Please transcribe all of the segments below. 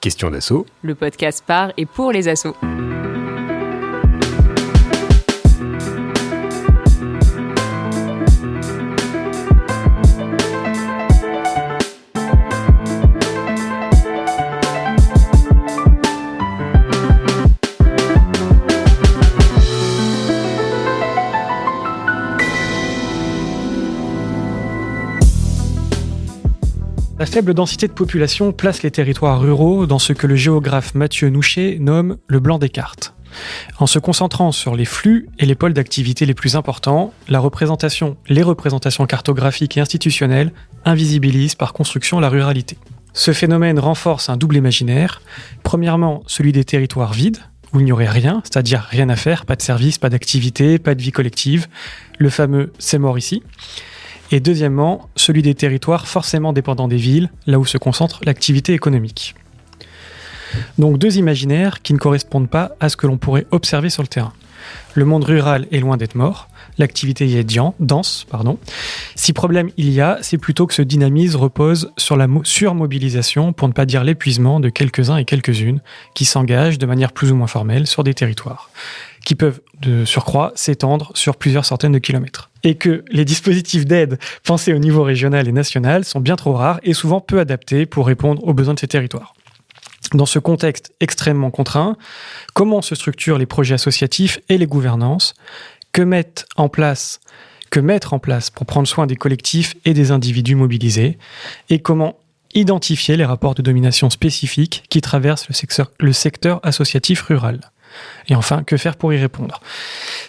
Question d'assaut. Le podcast par et pour les assos. La faible densité de population place les territoires ruraux dans ce que le géographe Mathieu Nouchet nomme le blanc des cartes. En se concentrant sur les flux et les pôles d'activité les plus importants, les représentations cartographiques et institutionnelles invisibilisent par construction la ruralité. Ce phénomène renforce un double imaginaire. Premièrement, celui des territoires vides, où il n'y aurait rien, c'est-à-dire rien à faire, pas de service, pas d'activité, pas de vie collective. Le fameux « c'est mort ici ». Et deuxièmement, celui des territoires forcément dépendants des villes, là où se concentre l'activité économique. Donc deux imaginaires qui ne correspondent pas à ce que l'on pourrait observer sur le terrain. Le monde rural est loin d'être mort, l'activité y est dense. Si problème il y a, c'est plutôt que ce dynamisme repose sur la surmobilisation, pour ne pas dire l'épuisement de quelques-uns et quelques-unes qui s'engagent de manière plus ou moins formelle sur des territoires, qui peuvent de surcroît s'étendre sur plusieurs centaines de kilomètres. Et que les dispositifs d'aide pensés au niveau régional et national sont bien trop rares et souvent peu adaptés pour répondre aux besoins de ces territoires. Dans ce contexte extrêmement contraint, comment se structurent les projets associatifs et les gouvernances ? Que mettre en place pour prendre soin des collectifs et des individus mobilisés ? Et comment identifier les rapports de domination spécifiques qui traversent le secteur associatif rural ? Et enfin, que faire pour y répondre ?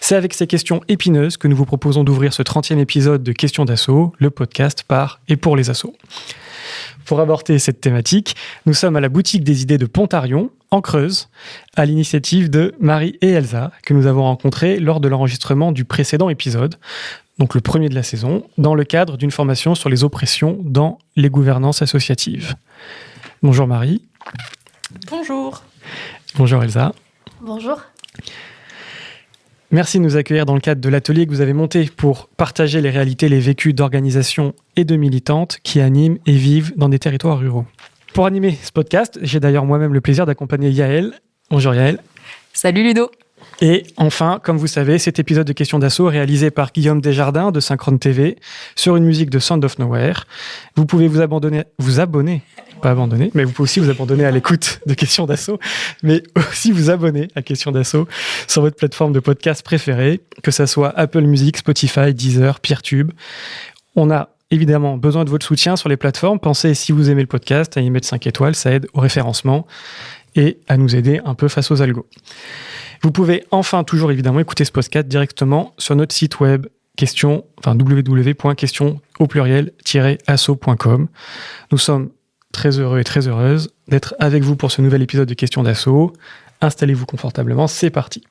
C'est avec ces questions épineuses que nous vous proposons d'ouvrir ce 30e épisode de Questions d'assaut, le podcast par et pour les assos. Pour aborder cette thématique, nous sommes à la boutique des idées de Pontarion, en Creuse, à l'initiative de Marie et Elsa, que nous avons rencontrées lors de l'enregistrement du précédent épisode, donc le premier de la saison, dans le cadre d'une formation sur les oppressions dans les gouvernances associatives. Bonjour Marie. Bonjour. Bonjour Elsa. Bonjour. Merci de nous accueillir dans le cadre de l'atelier que vous avez monté pour partager les réalités, les vécus d'organisations et de militantes qui animent et vivent dans des territoires ruraux. Pour animer ce podcast, j'ai d'ailleurs moi-même le plaisir d'accompagner Yaël. Bonjour Yaël. Salut Ludo. Et enfin, comme vous savez, cet épisode de Questions d'assaut est réalisé par Guillaume Desjardins de Synchrone TV sur une musique de Sound of Nowhere. Vous pouvez vous abonner, mais vous pouvez aussi vous abandonner à l'écoute de Questions d'assaut, mais aussi vous abonner à Questions d'assaut sur votre plateforme de podcast préférée, que ça soit Apple Music, Spotify, Deezer, Peertube. On a évidemment besoin de votre soutien sur les plateformes. Pensez, si vous aimez le podcast, à y mettre 5 étoiles, ça aide au référencement et à nous aider un peu face aux algos. Vous pouvez enfin toujours évidemment écouter ce podcast directement sur notre site web www.questions-asso.com. Nous sommes très heureux et très heureuses d'être avec vous pour ce nouvel épisode de Questions d'assaut. Installez-vous confortablement, c'est parti.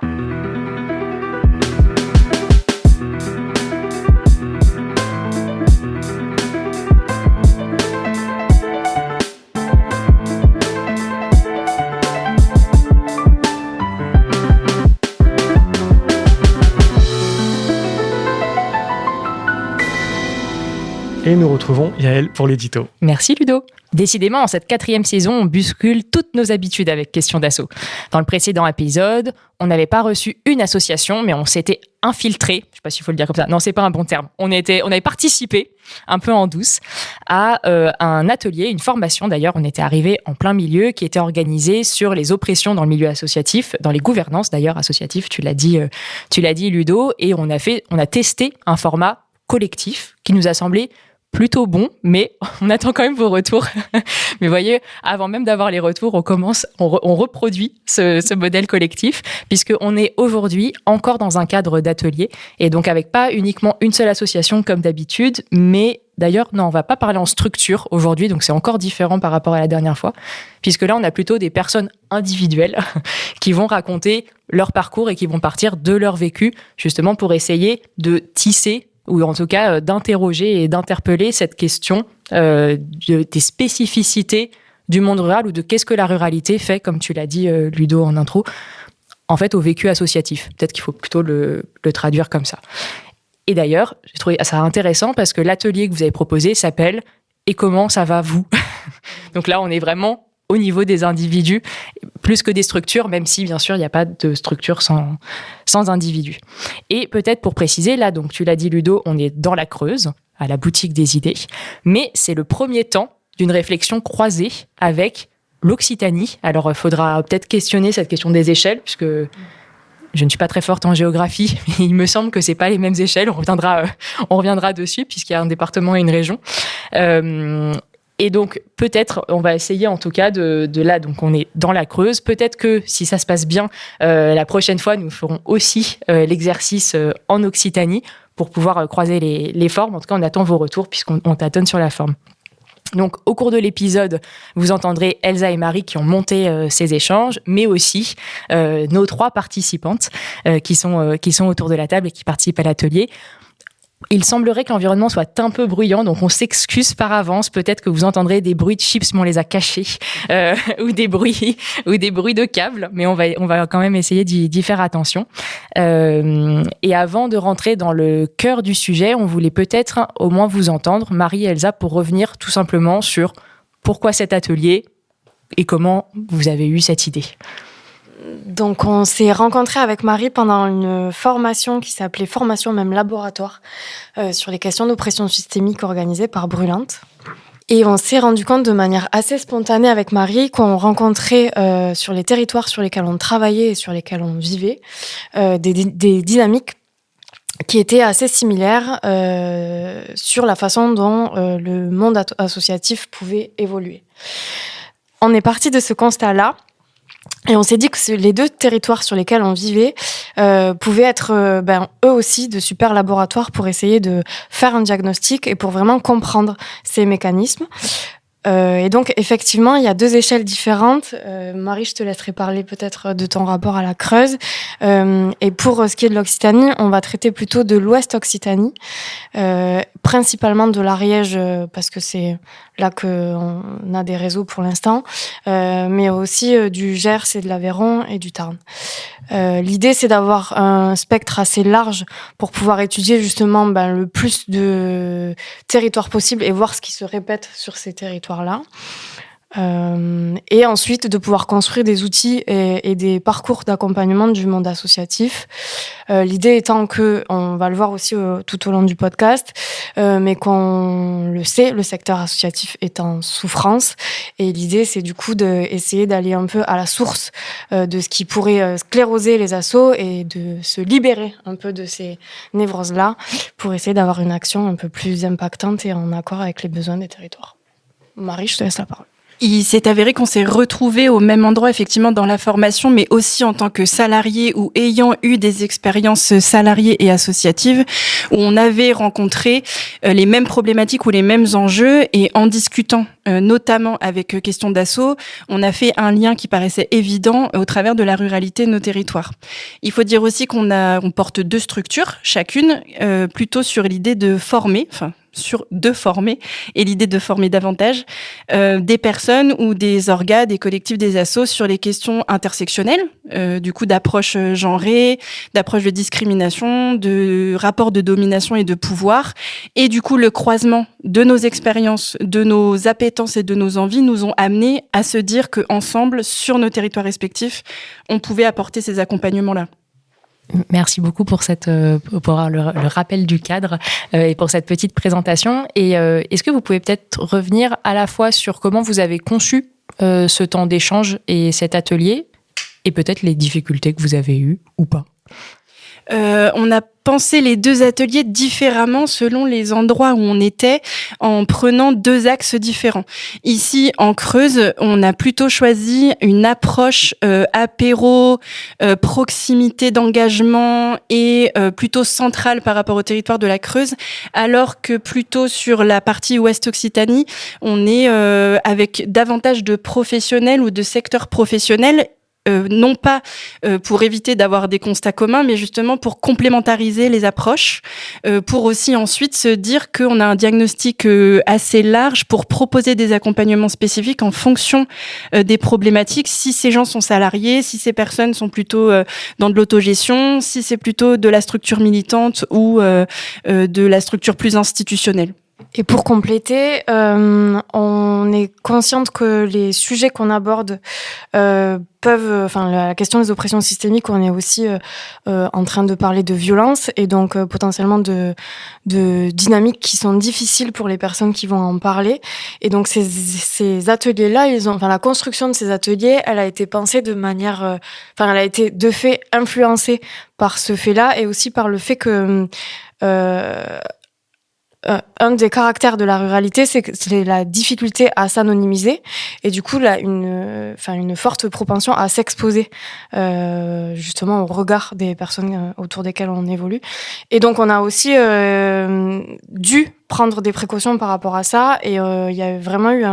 Et nous retrouvons Yaël pour l'édito. Merci Ludo. Décidément, en cette 4e saison, on bouscule toutes nos habitudes avec Questions d'assaut. Dans le précédent épisode, on n'avait pas reçu une association, mais on s'était infiltré, je ne sais pas s'il faut le dire comme ça, non, c'est pas un bon terme. On avait participé, un peu en douce, à un atelier, une formation d'ailleurs, on était arrivé en plein milieu, qui était organisée sur les oppressions dans le milieu associatif, dans les gouvernances d'ailleurs associatives, tu l'as dit Ludo, et on a testé un format collectif qui nous a semblé plutôt bon, mais on attend quand même vos retours. Mais voyez, avant même d'avoir les retours, on reproduit ce modèle collectif, puisqu'on est aujourd'hui encore dans un cadre d'atelier, et donc avec pas uniquement une seule association comme d'habitude, mais d'ailleurs, non, on va pas parler en structure aujourd'hui, donc c'est encore différent par rapport à la dernière fois, puisque là, on a plutôt des personnes individuelles qui vont raconter leur parcours et qui vont partir de leur vécu, justement pour essayer de tisser ou en tout cas d'interroger et d'interpeller cette question des spécificités du monde rural ou de qu'est-ce que la ruralité fait, comme tu l'as dit Ludo en intro, en fait au vécu associatif. Peut-être qu'il faut plutôt le traduire comme ça. Et d'ailleurs, j'ai trouvé ça intéressant parce que l'atelier que vous avez proposé s'appelle « Et comment ça va vous ?» Donc là, on est vraiment au niveau des individus, plus que des structures, même si, bien sûr, il n'y a pas de structure sans individus. Et peut-être pour préciser, là, donc tu l'as dit, Ludo, on est dans la Creuse, à la boutique des idées, mais c'est le premier temps d'une réflexion croisée avec l'Occitanie. Alors, il faudra peut-être questionner cette question des échelles, puisque je ne suis pas très forte en géographie, mais il me semble que c'est pas les mêmes échelles. On reviendra dessus, puisqu'il y a un département et une région. Et donc, peut-être, on va essayer en tout cas de là, donc on est dans la Creuse. Peut-être que si ça se passe bien, la prochaine fois, nous ferons aussi l'exercice en Occitanie pour pouvoir croiser les formes. En tout cas, on attend vos retours puisqu'on tâtonne sur la forme. Donc, au cours de l'épisode, vous entendrez Elsa et Marie qui ont monté ces échanges, mais aussi nos 3 participantes qui sont autour de la table et qui participent à l'atelier. Il semblerait que l'environnement soit un peu bruyant, donc on s'excuse par avance. Peut-être que vous entendrez des bruits de chips, mais on les a cachés, ou des bruits de câbles, mais on va quand même essayer d'y faire attention. Et avant de rentrer dans le cœur du sujet, on voulait peut-être au moins vous entendre, Marie et Elsa, pour revenir tout simplement sur pourquoi cet atelier et comment vous avez eu cette idée. Donc, on s'est rencontrés avec Marie pendant une formation qui s'appelait formation même laboratoire sur les questions d'oppression systémique organisée par Brûlante. Et on s'est rendu compte de manière assez spontanée avec Marie qu'on rencontrait sur les territoires sur lesquels on travaillait et sur lesquels on vivait des dynamiques qui étaient assez similaires sur la façon dont le monde associatif pouvait évoluer. On est parti de ce constat-là. Et on s'est dit que les 2 territoires sur lesquels on vivait pouvaient être eux aussi de super laboratoires pour essayer de faire un diagnostic et pour vraiment comprendre ces mécanismes. Et donc, effectivement, il y a 2 échelles différentes. Marie, je te laisserai parler peut-être de ton rapport à la Creuse. Et pour ce qui est de l'Occitanie, on va traiter plutôt de l'Ouest Occitanie, principalement de l'Ariège, parce que c'est là qu'on a des réseaux pour l'instant, mais aussi du Gers et de l'Aveyron et du Tarn. L'idée, c'est d'avoir un spectre assez large pour pouvoir étudier justement le plus de territoires possible et voir ce qui se répète sur ces territoires-là. Et ensuite, de pouvoir construire des outils et des parcours d'accompagnement du monde associatif. L'idée étant que, on va le voir aussi tout au long du podcast, mais qu'on le sait, le secteur associatif est en souffrance. Et l'idée, c'est du coup d'essayer d'aller un peu à la source de ce qui pourrait scléroser les assos et de se libérer un peu de ces névroses-là pour essayer d'avoir une action un peu plus impactante et en accord avec les besoins des territoires. Marie, je te laisse la parole. Il s'est avéré qu'on s'est retrouvés au même endroit, effectivement, dans la formation, mais aussi en tant que salariés ou ayant eu des expériences salariées et associatives, où on avait rencontré les mêmes problématiques ou les mêmes enjeux, et en discutant notamment avec Questions d'Asso, on a fait un lien qui paraissait évident au travers de la ruralité de nos territoires. Il faut dire aussi on porte 2 structures, chacune, plutôt sur l'idée de former, et l'idée de former davantage des personnes ou des orgas, des collectifs, des assos sur les questions intersectionnelles, du coup d'approche genrée, d'approche de discrimination, de rapports de domination et de pouvoir, et du coup le croisement de nos expériences, de nos appétences et de nos envies nous ont amenés à se dire qu'ensemble, sur nos territoires respectifs, on pouvait apporter ces accompagnements-là. Merci beaucoup pour le rappel du cadre et pour cette petite présentation. Et est-ce que vous pouvez peut-être revenir à la fois sur comment vous avez conçu ce temps d'échange et cet atelier, et peut-être les difficultés que vous avez eues ou pas? On a pensé les 2 ateliers différemment selon les endroits où on était, en prenant 2 axes différents. Ici, en Creuse, on a plutôt choisi une approche apéro, proximité d'engagement et plutôt centrale par rapport au territoire de la Creuse, alors que plutôt sur la partie Ouest Occitanie, on est avec davantage de professionnels ou de secteurs professionnels, non pas pour éviter d'avoir des constats communs, mais justement pour complémentariser les approches, pour aussi ensuite se dire qu'on a un diagnostic assez large pour proposer des accompagnements spécifiques en fonction des problématiques, si ces gens sont salariés, si ces personnes sont plutôt dans de l'autogestion, si c'est plutôt de la structure militante ou de la structure plus institutionnelle. Et pour compléter, on est consciente que les sujets qu'on aborde la question des oppressions systémiques, on est aussi en train de parler de violence et donc potentiellement de dynamiques qui sont difficiles pour les personnes qui vont en parler. Et donc ces ateliers-là, la construction de ces ateliers, elle a été pensée de manière, elle a été de fait influencée par ce fait-là et aussi par le fait que un des caractères de la ruralité, c'est la difficulté à s'anonymiser et du coup une forte propension à s'exposer justement au regard des personnes autour desquelles on évolue. Et donc on a aussi dû prendre des précautions par rapport à ça et il y a vraiment eu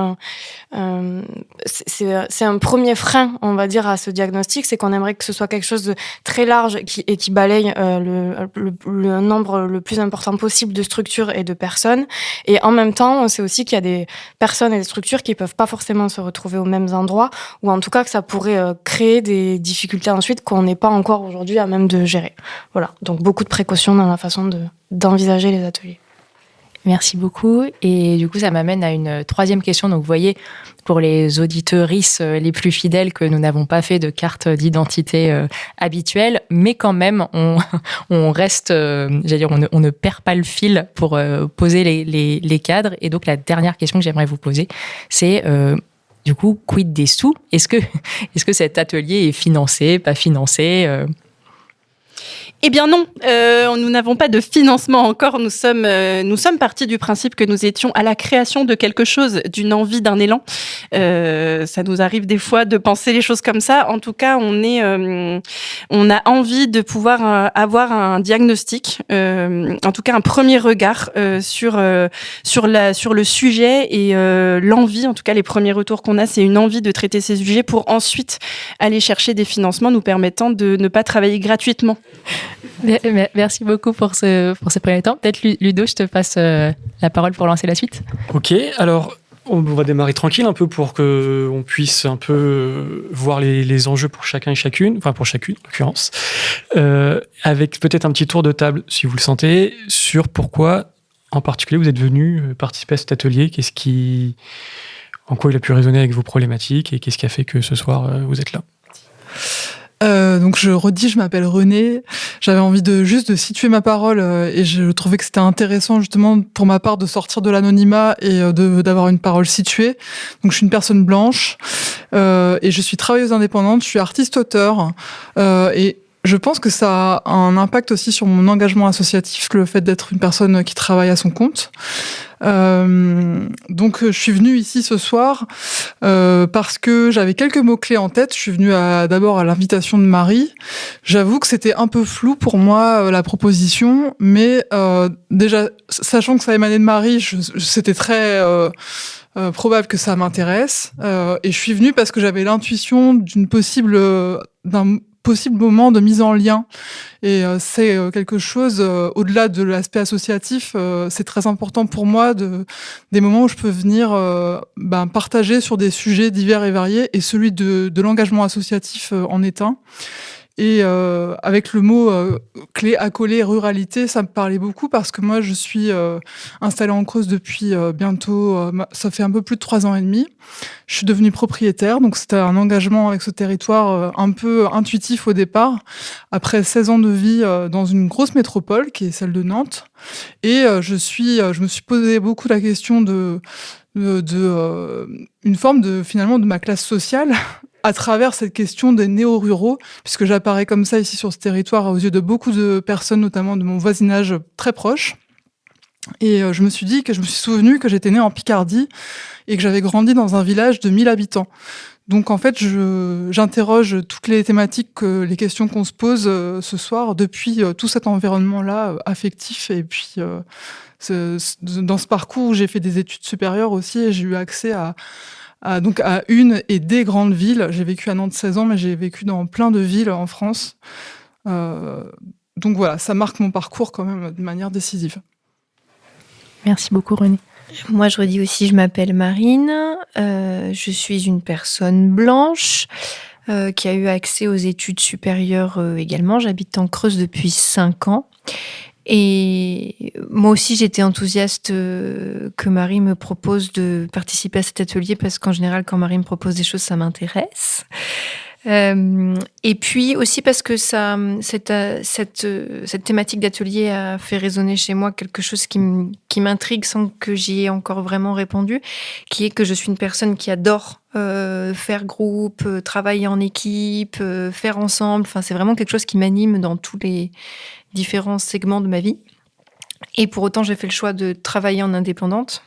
c'est un premier frein, on va dire, à ce diagnostic, c'est qu'on aimerait que ce soit quelque chose de très large qui balaye le nombre le plus important possible de structures et de personnes. Et en même temps, on sait aussi qu'il y a des personnes et des structures qui peuvent pas forcément se retrouver aux mêmes endroits, ou en tout cas que ça pourrait créer des difficultés ensuite qu'on n'est pas encore aujourd'hui à même de gérer. Voilà, donc beaucoup de précautions dans la façon d'envisager les ateliers. Merci beaucoup. Et du coup, ça m'amène à une troisième question. Donc, vous voyez, pour les auditrices les plus fidèles, que nous n'avons pas fait de carte d'identité habituelle, mais quand même, on reste, on ne perd pas le fil pour poser les cadres. Et donc, la dernière question que j'aimerais vous poser, c'est du coup, quid des sous ? Est-ce que cet atelier est financé, pas financé ? Eh bien non, nous n'avons pas de financement encore. Nous sommes partis du principe que nous étions à la création de quelque chose, d'une envie, d'un élan. Ça nous arrive des fois de penser les choses comme ça. En tout cas, on a envie de pouvoir avoir un diagnostic, en tout cas un premier regard sur le sujet et l'envie. En tout cas, les premiers retours qu'on a, c'est une envie de traiter ces sujets pour ensuite aller chercher des financements nous permettant de ne pas travailler gratuitement. Merci beaucoup pour ce premier temps. Peut-être Ludo, je te passe la parole pour lancer la suite. Ok, alors on va démarrer tranquille un peu pour qu'on puisse un peu voir les enjeux pour chacun et chacune, enfin pour chacune en l'occurrence, avec peut-être un petit tour de table, si vous le sentez, sur pourquoi en particulier vous êtes venu participer à cet atelier, en quoi il a pu résonner avec vos problématiques et qu'est-ce qui a fait que ce soir vous êtes là. Donc je redis, je m'appelle Renée. J'avais envie de situer ma parole et je trouvais que c'était intéressant justement pour ma part de sortir de l'anonymat et d'avoir une parole située. Donc je suis une personne blanche et je suis travailleuse indépendante. Je suis artiste-auteur et je pense que ça a un impact aussi sur mon engagement associatif, le fait d'être une personne qui travaille à son compte. Donc je suis venue ici ce soir parce que j'avais quelques mots-clés en tête. Je suis venue d'abord à l'invitation de Marie. J'avoue que c'était un peu flou pour moi la proposition, mais déjà, sachant que ça émanait de Marie, c'était très probable que ça m'intéresse. Et je suis venue parce que j'avais l'intuition d'un possible moment de mise en lien. Et c'est quelque chose, au-delà de l'aspect associatif, c'est très important pour moi, des moments où je peux venir partager sur des sujets divers et variés, et celui de l'engagement associatif en est un. Et avec le mot clé accolé ruralité, ça me parlait beaucoup parce que moi, je suis installée en Creuse depuis bientôt, ça fait un peu plus de 3 ans et demi. Je suis devenue propriétaire, donc c'était un engagement avec ce territoire un peu intuitif au départ. Après 16 ans de vie dans une grosse métropole, qui est celle de Nantes. Et je me suis posé beaucoup la question de une forme finalement de ma classe sociale à travers cette question des néo-ruraux, puisque j'apparais comme ça ici sur ce territoire aux yeux de beaucoup de personnes, notamment de mon voisinage très proche. Et je me suis souvenu que j'étais née en Picardie et que j'avais grandi dans un village de 1000 habitants. Donc en fait, j'interroge toutes les thématiques, les questions qu'on se pose ce soir depuis tout cet environnement-là affectif. Et puis dans ce parcours où j'ai fait des études supérieures aussi, et j'ai eu accès à une et des grandes villes. J'ai vécu à Nantes 16 ans, mais j'ai vécu dans plein de villes en France. Donc voilà, ça marque mon parcours quand même de manière décisive. Merci beaucoup, Renée. Moi, je redis aussi, je m'appelle Marine. Je suis une personne blanche qui a eu accès aux études supérieures également. J'habite en Creuse depuis 5 ans. Et moi aussi, j'étais enthousiaste que Marie me propose de participer à cet atelier parce qu'en général, quand Marie me propose des choses, ça m'intéresse. Et puis aussi parce que cette thématique d'atelier a fait résonner chez moi quelque chose qui m'intrigue sans que j'y ai encore vraiment répondu, qui est que je suis une personne qui adore faire groupe, travailler en équipe, faire ensemble. Enfin, c'est vraiment quelque chose qui m'anime dans tous les différents segments de ma vie. Et pour autant, j'ai fait le choix de travailler en indépendante,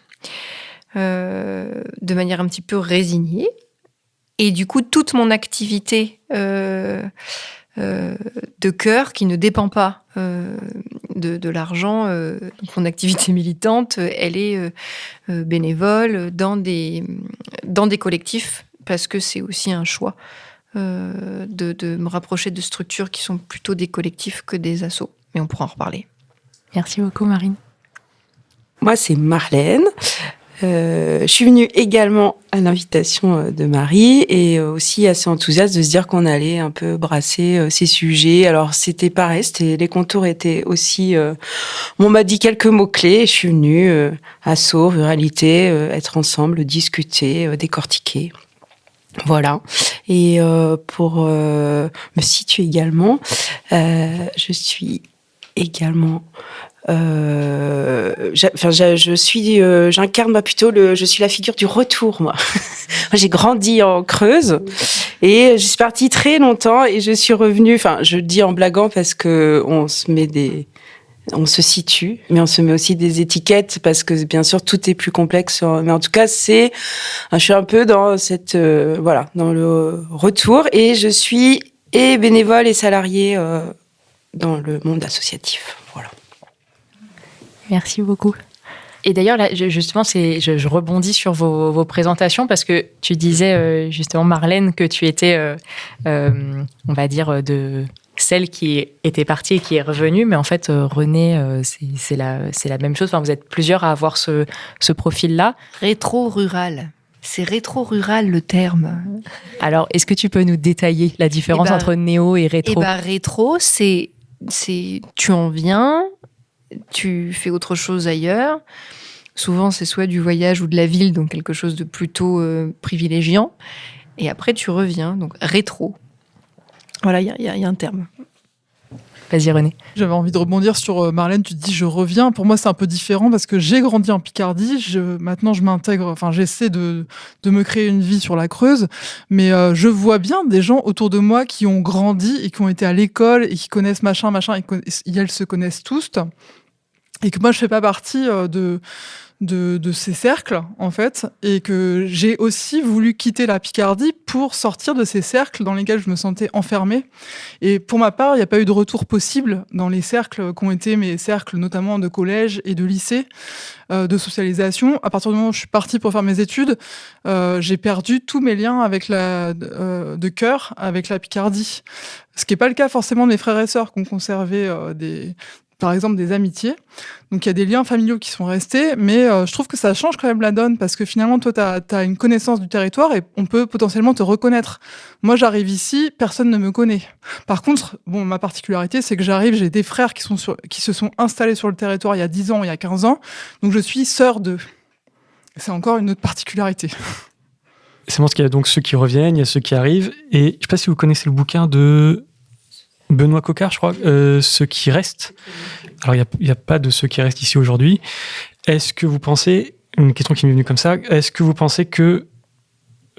de manière un petit peu résignée. Et du coup, toute mon activité de cœur, qui ne dépend pas de l'argent, donc mon activité militante, elle est bénévole dans des collectifs, parce que c'est aussi un choix de me rapprocher de structures qui sont plutôt des collectifs que des assos. Mais on pourra en reparler. Merci beaucoup, Marine. Moi, c'est Marlène. Je suis venue également à l'invitation de Marie et aussi assez enthousiaste de se dire qu'on allait un peu brasser ces sujets. Alors c'était pareil, les contours étaient aussi... on m'a dit quelques mots-clés et je suis venue asso, ruralité, être ensemble, discuter, décortiquer. Voilà. Et pour me situer également, je suis également... j'incarne plutôt je suis la figure du retour, moi. J'ai grandi en Creuse et je suis partie très longtemps et je suis revenue, je dis en blaguant parce que on se situe, mais on se met aussi des étiquettes parce que bien sûr tout est plus complexe. Mais en tout cas, je suis un peu dans dans le retour et je suis et bénévole et salariée dans le monde associatif. Voilà. Merci beaucoup. Et d'ailleurs, là, justement, je rebondis sur vos présentations parce que tu disais justement, Marlène, que tu étais, on va dire, de celle qui était partie et qui est revenue. Mais en fait, Renée, c'est la même chose. Enfin, vous êtes plusieurs à avoir ce profil-là. Rétro-rural. C'est rétro-rural le terme. Alors, est-ce que tu peux nous détailler la différence entre néo et rétro ? Rétro, c'est tu en viens, tu fais autre chose ailleurs. Souvent, c'est soit du voyage ou de la ville, donc quelque chose de plutôt privilégiant. Et après, tu reviens, donc rétro. Voilà, il y a un terme. Vas-y, Renée. J'avais envie de rebondir sur Marlène, tu te dis je reviens. Pour moi, c'est un peu différent parce que j'ai grandi en Picardie. Maintenant, je m'intègre, j'essaie de me créer une vie sur la Creuse. Mais je vois bien des gens autour de moi qui ont grandi et qui ont été à l'école et qui connaissent machin, et elles se connaissent tous. Et que moi, je fais pas partie de ces cercles, en fait, et que j'ai aussi voulu quitter la Picardie pour sortir de ces cercles dans lesquels je me sentais enfermée. Et pour ma part, il n'y a pas eu de retour possible dans les cercles qui ont été mes cercles, notamment de collège et de lycée, de socialisation. À partir du moment où je suis partie pour faire mes études, j'ai perdu tous mes liens avec de cœur avec la Picardie. Ce qui n'est pas le cas forcément de mes frères et sœurs qui ont conservé par exemple des amitiés. Donc il y a des liens familiaux qui sont restés, mais je trouve que ça change quand même la donne, parce que finalement, toi, tu as une connaissance du territoire et on peut potentiellement te reconnaître. Moi, j'arrive ici, personne ne me connaît. Par contre, ma particularité, c'est que j'arrive, j'ai des frères qui se sont installés sur le territoire il y a 10 ans, il y a 15 ans, donc je suis sœur d'eux. C'est encore une autre particularité. C'est bon, parce qu'il y a donc ceux qui reviennent, il y a ceux qui arrivent, et je ne sais pas si vous connaissez le bouquin de Benoît Coquart, je crois, Ceux qui restent. Alors, il n'y a pas de ceux qui restent ici aujourd'hui. Est-ce que vous pensez, une question qui m'est venue comme ça, est-ce que vous pensez que,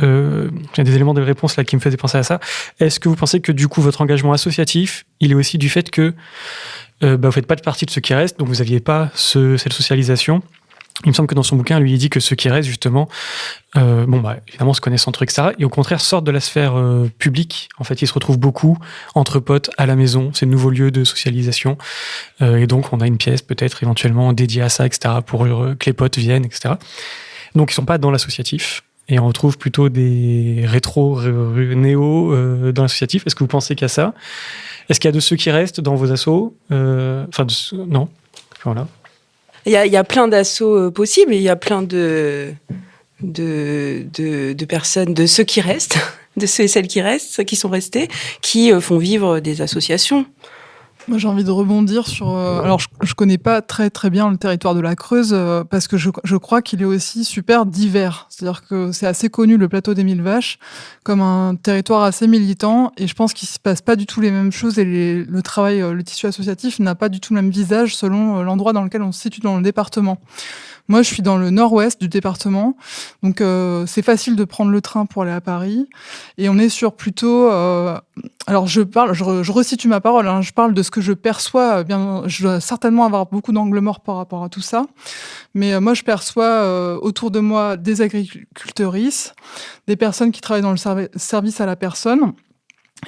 il y a des éléments de réponse là qui me faisaient penser à ça, est-ce que vous pensez que du coup votre engagement associatif, il est aussi du fait que vous ne faites pas de partie de ceux qui restent, donc vous n'aviez pas cette socialisation? Il me semble que dans son bouquin, lui, il dit que ceux qui restent, justement, évidemment, se connaissent entre eux, etc. Et au contraire, sortent de la sphère publique. En fait, ils se retrouvent beaucoup entre potes à la maison. C'est le nouveau lieu de socialisation. Et donc, on a une pièce, peut-être, éventuellement, dédiée à ça, etc., pour que les potes viennent, etc. Donc, ils ne sont pas dans l'associatif. Et on retrouve plutôt des néo dans l'associatif. Est-ce que vous pensez qu'il y a ça? Est-ce qu'il y a de ceux qui restent dans vos assos? Non. Voilà. Il y a plein d'assauts possibles, et il y a plein de personnes, de ceux qui restent, de ceux et celles qui restent, ceux qui sont restés, qui font vivre des associations. Moi, j'ai envie de rebondir sur. Alors, je connais pas très très bien le territoire de la Creuse parce que je crois qu'il est aussi super divers. C'est-à-dire que c'est assez connu le plateau des Mille Vaches comme un territoire assez militant et je pense qu'il se passe pas du tout les mêmes choses et le travail, le tissu associatif n'a pas du tout le même visage selon l'endroit dans lequel on se situe dans le département. Moi, je suis dans le nord-ouest du département, donc c'est facile de prendre le train pour aller à Paris. Et on est sur plutôt... alors, je resitue ma parole, hein, je parle de ce que je perçois. Bien, je dois certainement avoir beaucoup d'angles morts par rapport à tout ça. Mais moi, je perçois autour de moi des agricultrices, des personnes qui travaillent dans le service à la personne.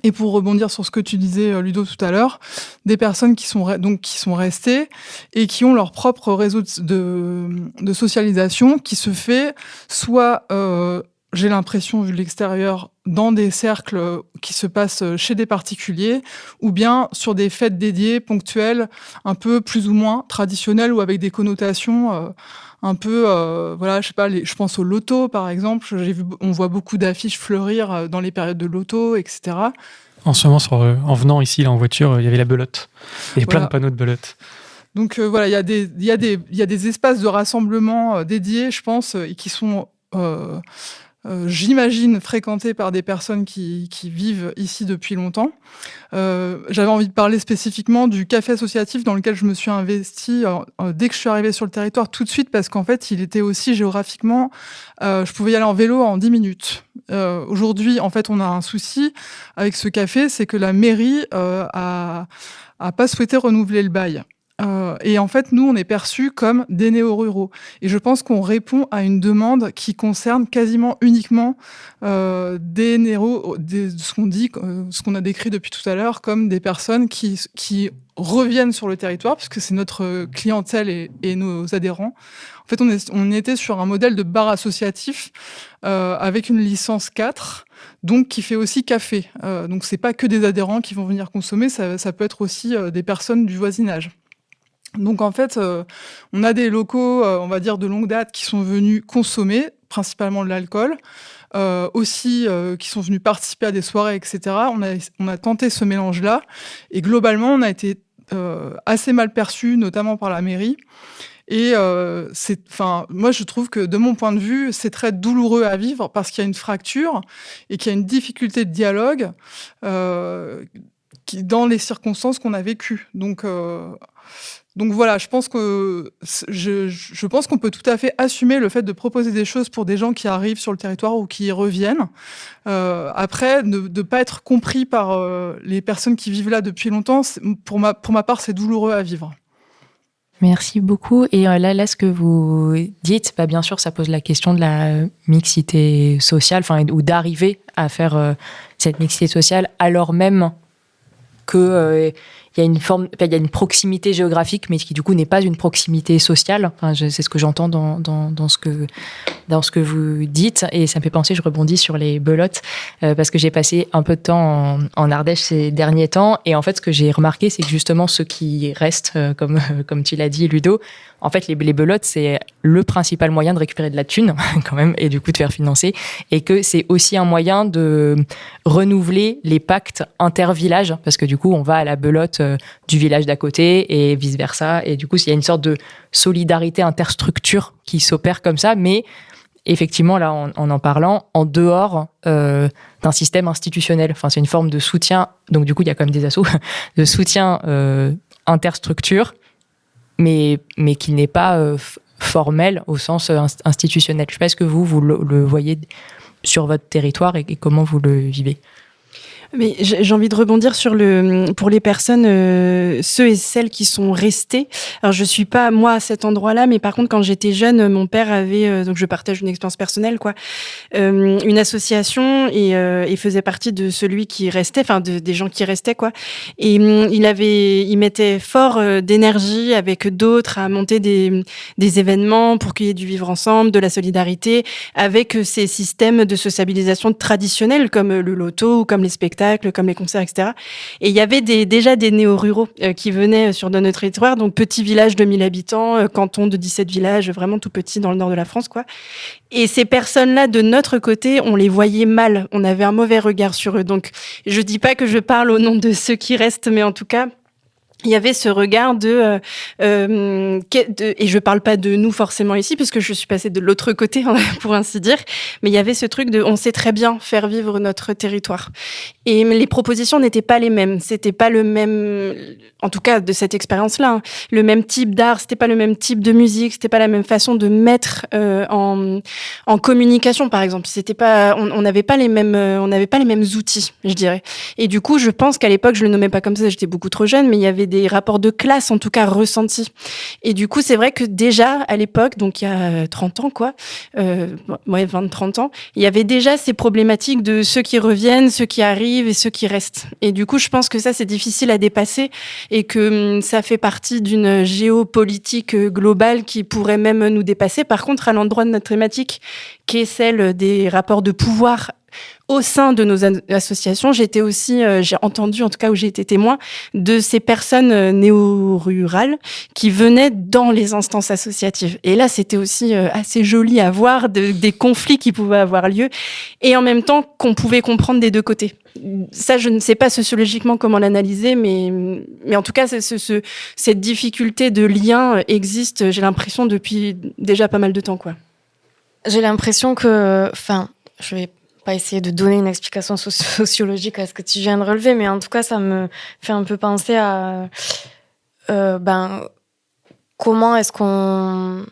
Et pour rebondir sur ce que tu disais, Ludo, tout à l'heure, des personnes qui sont restées et qui ont leur propre réseau de socialisation qui se fait soit, j'ai l'impression, vu de l'extérieur, dans des cercles qui se passent chez des particuliers ou bien sur des fêtes dédiées, ponctuelles, un peu plus ou moins traditionnelles ou avec des connotations un peu, voilà, je sais pas, je pense au loto, par exemple. On voit beaucoup d'affiches fleurir dans les périodes de loto, etc. En ce moment, en venant ici là, en voiture, il y avait la belote. Il y avait plein de panneaux de belote. Donc voilà, il y a des espaces de rassemblement dédiés, je pense, et qui sont... j'imagine fréquentés par des personnes qui vivent ici depuis longtemps. J'avais envie de parler spécifiquement du café associatif dans lequel je me suis investie dès que je suis arrivée sur le territoire tout de suite parce qu'en fait, il était aussi géographiquement... je pouvais y aller en vélo en 10 minutes. Aujourd'hui, en fait, on a un souci avec ce café, c'est que la mairie a pas souhaité renouveler le bail. Et en fait, nous, on est perçus comme des néo-ruraux. Et je pense qu'on répond à une demande qui concerne quasiment uniquement des néo, ce qu'on a décrit depuis tout à l'heure, comme des personnes qui reviennent sur le territoire, puisque c'est notre clientèle et nos adhérents. En fait, on était sur un modèle de bar associatif avec une licence 4, donc qui fait aussi café. Donc, c'est pas que des adhérents qui vont venir consommer, ça peut être aussi des personnes du voisinage. Donc en fait, on a des locaux, on va dire de longue date, qui sont venus consommer principalement de l'alcool, aussi qui sont venus participer à des soirées, etc. On a tenté ce mélange-là, et globalement, on a été assez mal perçus, notamment par la mairie. Et moi, je trouve que de mon point de vue, c'est très douloureux à vivre parce qu'il y a une fracture et qu'il y a une difficulté de dialogue dans les circonstances qu'on a vécues. Donc voilà, je pense qu'on peut tout à fait assumer le fait de proposer des choses pour des gens qui arrivent sur le territoire ou qui y reviennent. Après, de pas être compris par les personnes qui vivent là depuis longtemps, pour ma part, c'est douloureux à vivre. Merci beaucoup. Et là, ce que vous dites, bien sûr, ça pose la question de la mixité sociale, ou d'arriver à faire cette mixité sociale alors même que il y a une proximité géographique, mais qui du coup n'est pas une proximité sociale. C'est ce que j'entends dans ce que vous dites, et ça me fait penser, je rebondis sur les belotes, parce que j'ai passé un peu de temps en Ardèche ces derniers temps, et en fait, ce que j'ai remarqué, c'est que justement ceux qui restent, comme tu l'as dit, Ludo, en fait, les belotes, c'est le principal moyen de récupérer de la thune, quand même, et du coup de faire financer, et que c'est aussi un moyen de renouveler les pactes inter-villages, parce que du coup, on va à la belote du village d'à côté et vice-versa, et du coup, il y a une sorte de solidarité interstructure qui s'opère comme ça, mais effectivement, là, en parlant, en dehors d'un système institutionnel. C'est une forme de soutien, donc du coup, il y a quand même des assos, de soutien interstructure, mais qui n'est pas formel au sens institutionnel. Je ne sais pas, est-ce que vous le voyez sur votre territoire et comment vous le vivez ? Mais j'ai envie de rebondir pour les personnes, ceux et celles qui sont restés. Alors, je suis pas, moi, à cet endroit-là, mais par contre, quand j'étais jeune, mon père avait, donc je partage une expérience personnelle, une association et faisait partie de celui qui restait, des gens qui restaient, Et il mettait fort d'énergie avec d'autres à monter des événements pour qu'il y ait du vivre ensemble, de la solidarité, avec ces systèmes de sociabilisation traditionnels comme le loto ou comme les spectacles, comme les concerts, etc. Et il y avait déjà des néo-ruraux qui venaient sur notre territoire, donc petit village de 1000 habitants, canton de 17 villages, vraiment tout petit dans le nord de la France, Et ces personnes-là, de notre côté, on les voyait mal. On avait un mauvais regard sur eux. Donc, je dis pas que je parle au nom de ceux qui restent, mais en tout cas, il y avait ce regard et je parle pas de nous forcément ici, parce que je suis passée de l'autre côté, pour ainsi dire, mais il y avait ce truc de on sait très bien faire vivre notre territoire. Et les propositions n'étaient pas les mêmes. C'était pas le même, en tout cas de cette expérience-là, le même type d'art, c'était pas le même type de musique, c'était pas la même façon de mettre en communication, par exemple. C'était pas, on n'avait pas les mêmes outils, je dirais. Et du coup, je pense qu'à l'époque, je le nommais pas comme ça, j'étais beaucoup trop jeune, mais il y avait des rapports de classe, en tout cas, ressentis. Et du coup, c'est vrai que déjà, à l'époque, donc il y a 30 ans, 20-30 ans, il y avait déjà ces problématiques de ceux qui reviennent, ceux qui arrivent et ceux qui restent. Et du coup, je pense que ça, c'est difficile à dépasser et que ça fait partie d'une géopolitique globale qui pourrait même nous dépasser. Par contre, à l'endroit de notre thématique, qui est celle des rapports de pouvoir au sein de nos associations, j'ai entendu, en tout cas où j'ai été témoin, de ces personnes néo-rurales qui venaient dans les instances associatives. Et là, c'était aussi assez joli à voir, des conflits qui pouvaient avoir lieu, et en même temps qu'on pouvait comprendre des deux côtés. Ça, je ne sais pas sociologiquement comment l'analyser, mais en tout cas, cette difficulté de lien existe, j'ai l'impression, depuis déjà pas mal de temps, quoi. J'ai l'impression que, je vais pas essayer de donner une explication sociologique à ce que tu viens de relever, mais en tout cas, ça me fait un peu penser à comment est-ce qu'on...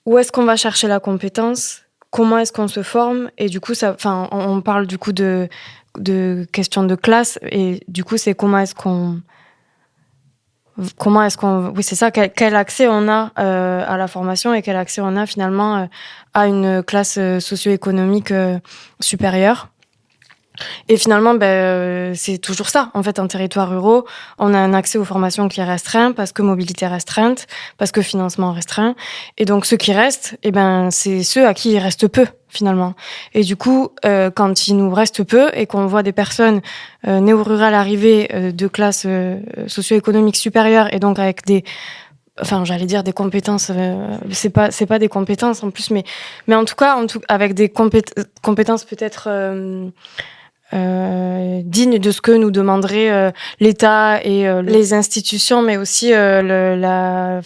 Où est-ce qu'on va chercher la compétence ? Comment est-ce qu'on se forme ? Et du coup, on parle du coup de questions de classe, et du coup, c'est comment est-ce qu'on... Oui, c'est ça, quel accès on a à la formation et quel accès on a finalement à une classe socio-économique supérieure. Et finalement, c'est toujours ça. En fait, en territoire rural, on a un accès aux formations qui est restreint parce que mobilité restreinte, parce que financement restreint. Et donc, ceux qui restent, c'est ceux à qui il reste peu, finalement. Et du coup, quand il nous reste peu et qu'on voit des personnes néo-rurales arriver de classe socio-économique supérieure et donc avec des compétences, c'est pas des compétences en plus, mais en tout cas, avec des compétences peut-être dignes de ce que nous demanderait l'État et les institutions, mais aussi dans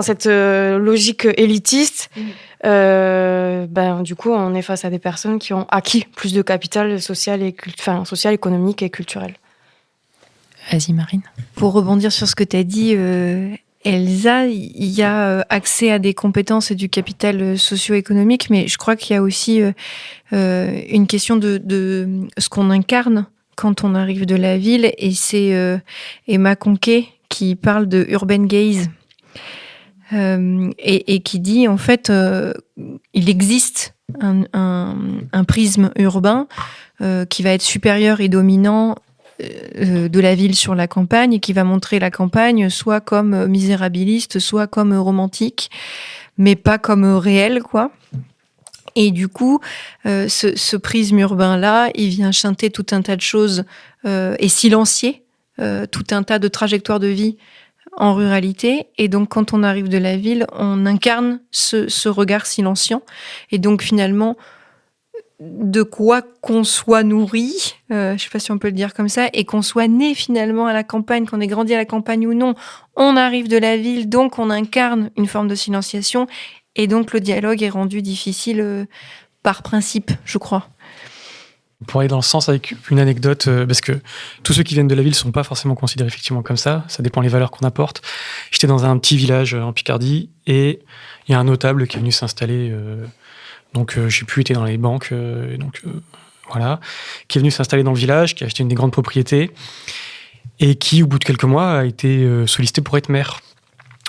cette logique élitiste. Du coup, on est face à des personnes qui ont acquis plus de capital social, économique et culturel. Vas-y, Marine. Pour rebondir sur ce que tu as dit, Elsa, il y a accès à des compétences et du capital socio-économique, mais je crois qu'il y a aussi une question de ce qu'on incarne quand on arrive de la ville, et c'est Emma Conquet qui parle de urban gaze et qui dit en fait il existe un prisme urbain qui va être supérieur et dominant de la ville sur la campagne, et qui va montrer la campagne soit comme misérabiliste, soit comme romantique, mais pas comme réelle, quoi. Et du coup, ce prisme urbain-là, il vient chanter tout un tas de choses et silencier tout un tas de trajectoires de vie en ruralité. Et donc, quand on arrive de la ville, on incarne ce regard silenciant. Et donc, finalement, de quoi qu'on soit nourri, je ne sais pas si on peut le dire comme ça, et qu'on soit né finalement à la campagne, qu'on ait grandi à la campagne ou non, on arrive de la ville, donc on incarne une forme de silenciation, et donc le dialogue est rendu difficile par principe, je crois. Pour aller dans le sens avec une anecdote, parce que tous ceux qui viennent de la ville ne sont pas forcément considérés effectivement comme ça dépend des valeurs qu'on apporte. J'étais dans un petit village en Picardie, et il y a un notable qui est venu s'installer... Donc, je sais plus, était dans les banques, voilà, qui est venu s'installer dans le village, qui a acheté une des grandes propriétés, et qui, au bout de quelques mois, a été sollicité pour être maire.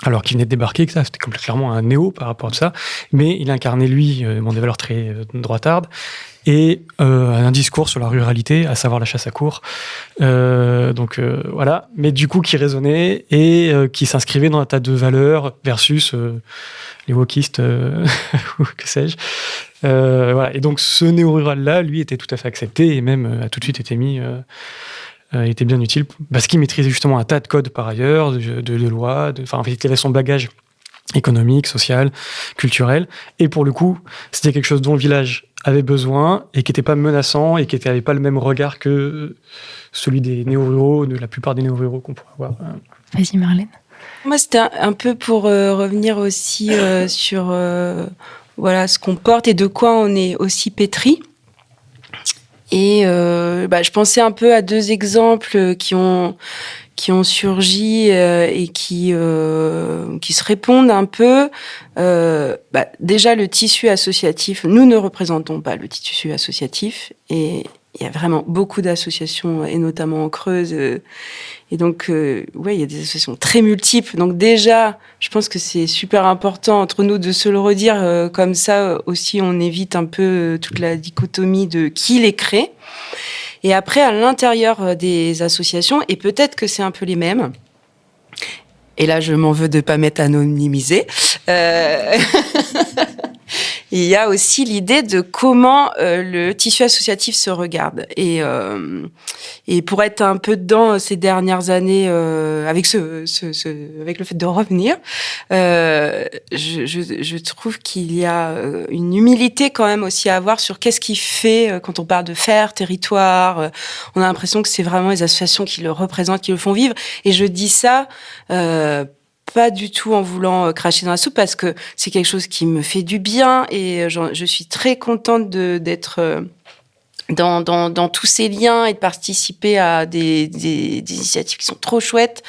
Alors qu'il venait de débarquer, que ça, c'était clairement un néo par rapport à ça, mais il incarnait, lui, des valeurs très droitardes, et un discours sur la ruralité, à savoir la chasse à courre. Voilà, mais du coup, qui résonnait, et qui s'inscrivait dans un tas de valeurs versus... les wokistes, ou que sais-je. Voilà. Et donc, ce néo-rural-là, lui, était tout à fait accepté, et même a tout de suite été mis... était bien utile, parce qu'il maîtrisait justement un tas de codes par ailleurs, de lois, en fait, il avait son bagage économique, social, culturel, et pour le coup, c'était quelque chose dont le village avaient besoin et qui n'étaient pas menaçants et qui n'avaient pas le même regard que celui des néo-ruraux, de la plupart des néo-ruraux qu'on pourrait avoir. Vas-y, Marlène. Moi, c'était un peu pour revenir aussi sur ce qu'on porte et de quoi on est aussi pétri. Et je pensais un peu à 2 exemples qui ont surgi et qui se répondent un peu. Déjà, le tissu associatif, nous ne représentons pas le tissu associatif et il y a vraiment beaucoup d'associations, et notamment en Creuse. Et donc, il y a des associations très multiples. Donc déjà, je pense que c'est super important entre nous de se le redire. Comme ça, aussi, on évite un peu toute la dichotomie de qui les crée. Et après, à l'intérieur des associations, et peut-être que c'est un peu les mêmes, et là, je m'en veux de pas m'être anonymisée, il y a aussi l'idée de comment le tissu associatif se regarde. Et pour être un peu dedans ces dernières années, avec avec le fait de revenir, je trouve qu'il y a une humilité quand même aussi à avoir sur qu'est-ce qui fait quand on parle de faire, territoire. On a l'impression que c'est vraiment les associations qui le représentent, qui le font vivre. Et je dis ça pas du tout en voulant cracher dans la soupe parce que c'est quelque chose qui me fait du bien et je suis très contente d'être dans tous ces liens et de participer à des initiatives qui sont trop chouettes.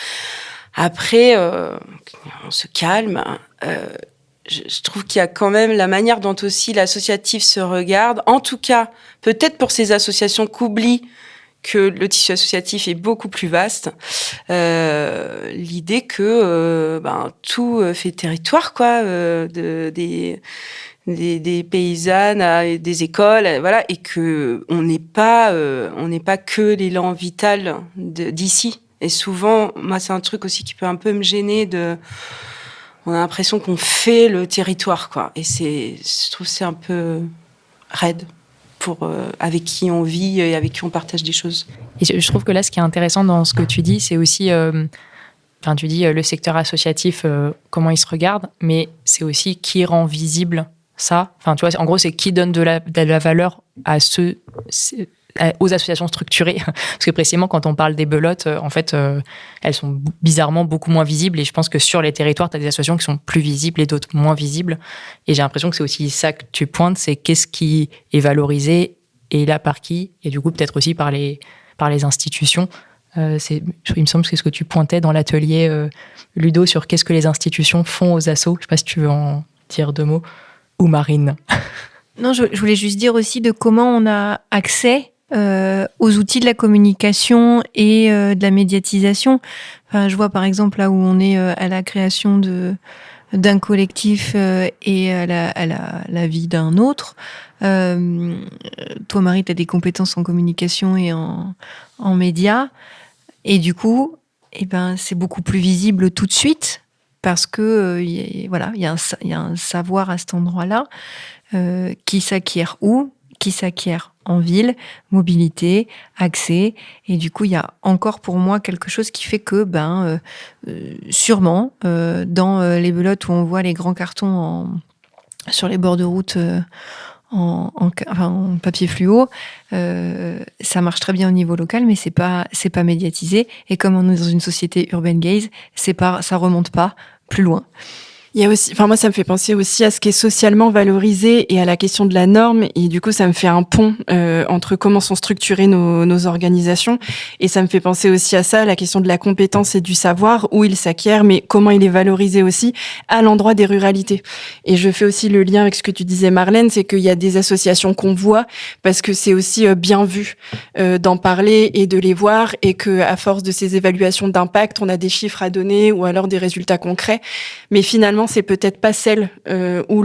Après, on se calme. Je trouve qu'il y a quand même la manière dont aussi l'associatif se regarde. En tout cas, peut-être pour ces associations qu'oublient que le tissu associatif est beaucoup plus vaste. L'idée que tout fait territoire, quoi, des paysannes à des écoles, voilà, et que on n'est pas que l'élan vital d'ici. Et souvent, moi, c'est un truc aussi qui peut un peu me gêner on a l'impression qu'on fait le territoire, quoi. Et je trouve que c'est un peu raide pour avec qui on vit et avec qui on partage des choses. Et je trouve que là, ce qui est intéressant dans ce que tu dis, c'est aussi, tu dis le secteur associatif, comment il se regarde, mais c'est aussi qui rend visible ça. Enfin, tu vois, en gros, c'est qui donne de la valeur aux associations structurées. Parce que précisément, quand on parle des belotes, en fait, elles sont bizarrement beaucoup moins visibles. Et je pense que sur les territoires, tu as des associations qui sont plus visibles et d'autres moins visibles. Et j'ai l'impression que c'est aussi ça que tu pointes, c'est qu'est-ce qui est valorisé et là par qui. Et du coup, peut-être aussi par les institutions. Il me semble que c'est ce que tu pointais dans l'atelier Ludo sur qu'est-ce que les institutions font aux assos. Je ne sais pas si tu veux en dire 2 mots. Ou Marine. Non, je voulais juste dire aussi de comment on a accès aux outils de la communication et de la médiatisation. Enfin, je vois par exemple là où on est à la création d'un collectif et à la vie d'un autre. Toi, Marie, tu as des compétences en communication et en médias. Et du coup, c'est beaucoup plus visible tout de suite parce que il y a un savoir à cet endroit-là qui s'acquiert où, qui s'acquiert en ville, mobilité, accès. Et du coup, il y a encore pour moi quelque chose qui fait que, sûrement, dans les belotes où on voit les grands cartons sur les bords de route en papier fluo, ça marche très bien au niveau local, mais c'est pas médiatisé. Et comme on est dans une société urban gaze, ça remonte pas plus loin. Il y a aussi, moi, ça me fait penser aussi à ce qui est socialement valorisé et à la question de la norme. Et du coup, ça me fait un pont entre comment sont structurées nos organisations. Et ça me fait penser aussi à ça, la question de la compétence et du savoir, où il s'acquiert, mais comment il est valorisé aussi à l'endroit des ruralités. Et je fais aussi le lien avec ce que tu disais, Marlène, c'est qu'il y a des associations qu'on voit parce que c'est aussi bien vu d'en parler et de les voir, et que à force de ces évaluations d'impact, on a des chiffres à donner ou alors des résultats concrets. Mais finalement, c'est peut-être pas celle où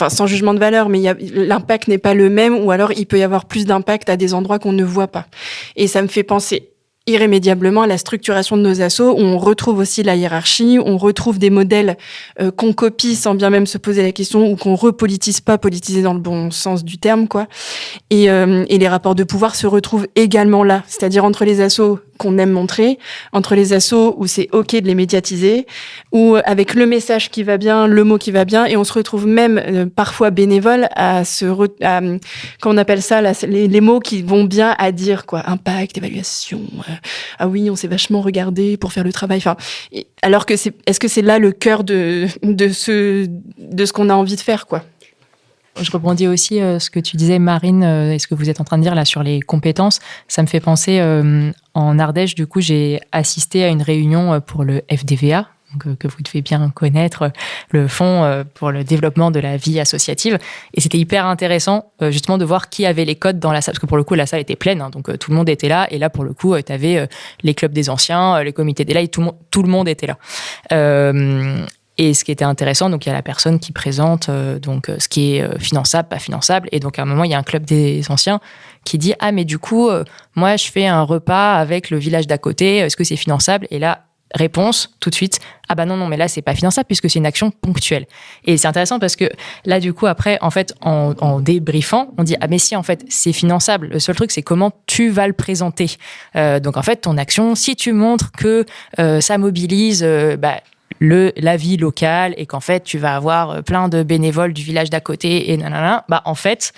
sans jugement de valeur, mais l'impact n'est pas le même, ou alors il peut y avoir plus d'impact à des endroits qu'on ne voit pas. Et ça me fait penser irrémédiablement à la structuration de nos assos, où on retrouve aussi la hiérarchie, on retrouve des modèles qu'on copie sans bien même se poser la question, ou qu'on repolitise pas, politiser dans le bon sens du terme, quoi. Et les rapports de pouvoir se retrouvent également là, c'est-à-dire entre les assos qu'on aime montrer, entre les assos où c'est ok de les médiatiser, ou avec le message qui va bien, le mot qui va bien, et on se retrouve même parfois bénévole à quand on appelle ça, les mots qui vont bien à dire, quoi, impact, évaluation, ah oui, on s'est vachement regardé pour faire le travail, enfin, alors que est-ce que c'est là le cœur de ce qu'on a envie de faire, quoi? Je rebondis aussi ce que tu disais, Marine, et ce que vous êtes en train de dire là sur les compétences. Ça me fait penser, en Ardèche, du coup, j'ai assisté à une réunion pour le FDVA, donc, que vous devez bien connaître, le Fonds pour le développement de la vie associative. Et c'était hyper intéressant, justement, de voir qui avait les codes dans la salle. Parce que pour le coup, la salle était pleine, hein, donc tout le monde était là. Et là, pour le coup, tu avais les clubs des anciens, les comités des là, et tout le monde était là. Et ce qui était intéressant, donc il y a la personne qui présente donc ce qui est finançable, pas finançable. Et donc à un moment, il y a un club des anciens qui dit « Ah, mais du coup, moi, je fais un repas avec le village d'à côté. Est-ce que c'est finançable ?» Et là, réponse tout de suite « Ah bah non, mais là, c'est pas finançable puisque c'est une action ponctuelle. » Et c'est intéressant parce que là, du coup, après, en fait, en débriefant, on dit « Ah, mais si, en fait, c'est finançable. Le seul truc, c'est comment tu vas le présenter. Donc en fait, ton action, si tu montres que ça mobilise... la vie locale et qu'en fait tu vas avoir plein de bénévoles du village d'à côté et nanana, bah en fait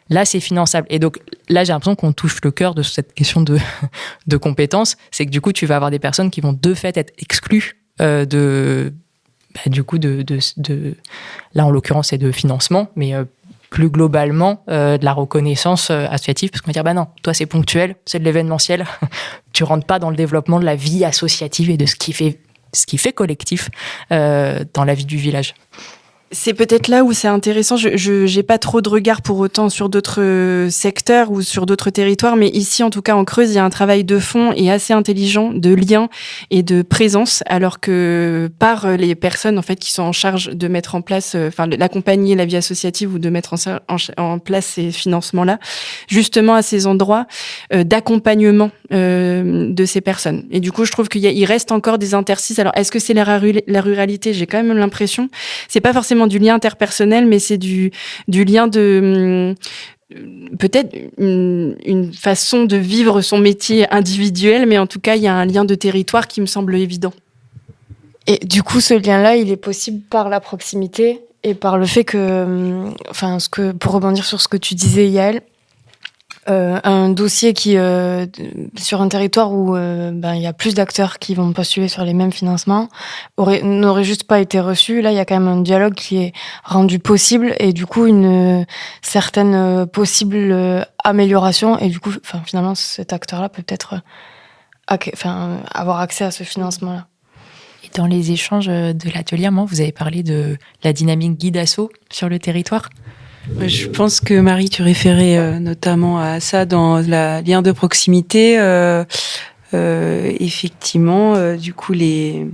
là c'est finançable. Et donc là j'ai l'impression qu'on touche le cœur de cette question de compétences, c'est que du coup tu vas avoir des personnes qui vont de fait être exclues de là en l'occurrence c'est de financement, mais plus globalement de la reconnaissance associative, parce qu'on va dire bah non, toi c'est ponctuel, c'est de l'événementiel, tu rentres pas dans le développement de la vie associative et de ce qui fait collectif dans la vie du village. C'est peut-être là où c'est intéressant. Je j'ai pas trop de regard pour autant sur d'autres secteurs ou sur d'autres territoires, mais ici, en tout cas en Creuse, il y a un travail de fond et assez intelligent de lien et de présence, alors que par les personnes en fait qui sont en charge de mettre en place, d'accompagner la vie associative ou de mettre en place ces financements-là, justement à ces endroits d'accompagnement de ces personnes. Et du coup, je trouve il reste encore des interstices. Alors, est-ce que c'est la ruralité? J'ai quand même l'impression. C'est pas forcément du lien interpersonnel, mais c'est du lien de peut-être une façon de vivre son métier individuel, mais en tout cas, il y a un lien de territoire qui me semble évident. Et du coup, ce lien-là, il est possible par la proximité et par le fait que, pour rebondir sur ce que tu disais, Yael, un dossier qui sur un territoire où il y a plus d'acteurs qui vont postuler sur les mêmes financements n'aurait juste pas été reçu. Là, il y a quand même un dialogue qui est rendu possible et du coup une certaine possible amélioration et du coup finalement cet acteur-là peut peut-être avoir accès à ce financement-là. Et dans les échanges de l'atelier, vous avez parlé de la dynamique guide asso sur le territoire. Je pense que Marie, tu référais notamment à ça dans la lien de proximité. Effectivement, du coup, les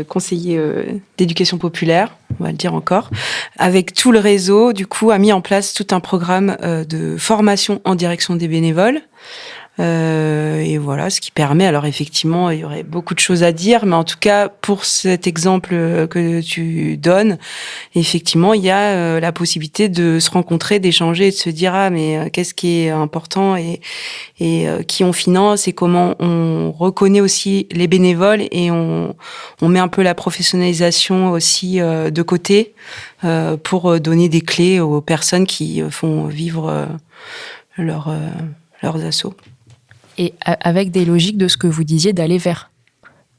conseillers d'éducation populaire, on va le dire encore, avec tout le réseau, du coup, a mis en place tout un programme de formation en direction des bénévoles. Et voilà, ce qui permet, alors effectivement, il y aurait beaucoup de choses à dire, mais en tout cas, pour cet exemple que tu donnes, effectivement, il y a la possibilité de se rencontrer, d'échanger et de se dire, ah, mais qu'est-ce qui est important et qui on finance et comment on reconnaît aussi les bénévoles et on met un peu la professionnalisation aussi de côté pour donner des clés aux personnes qui font vivre leurs assos. Et avec des logiques de ce que vous disiez d'aller vers.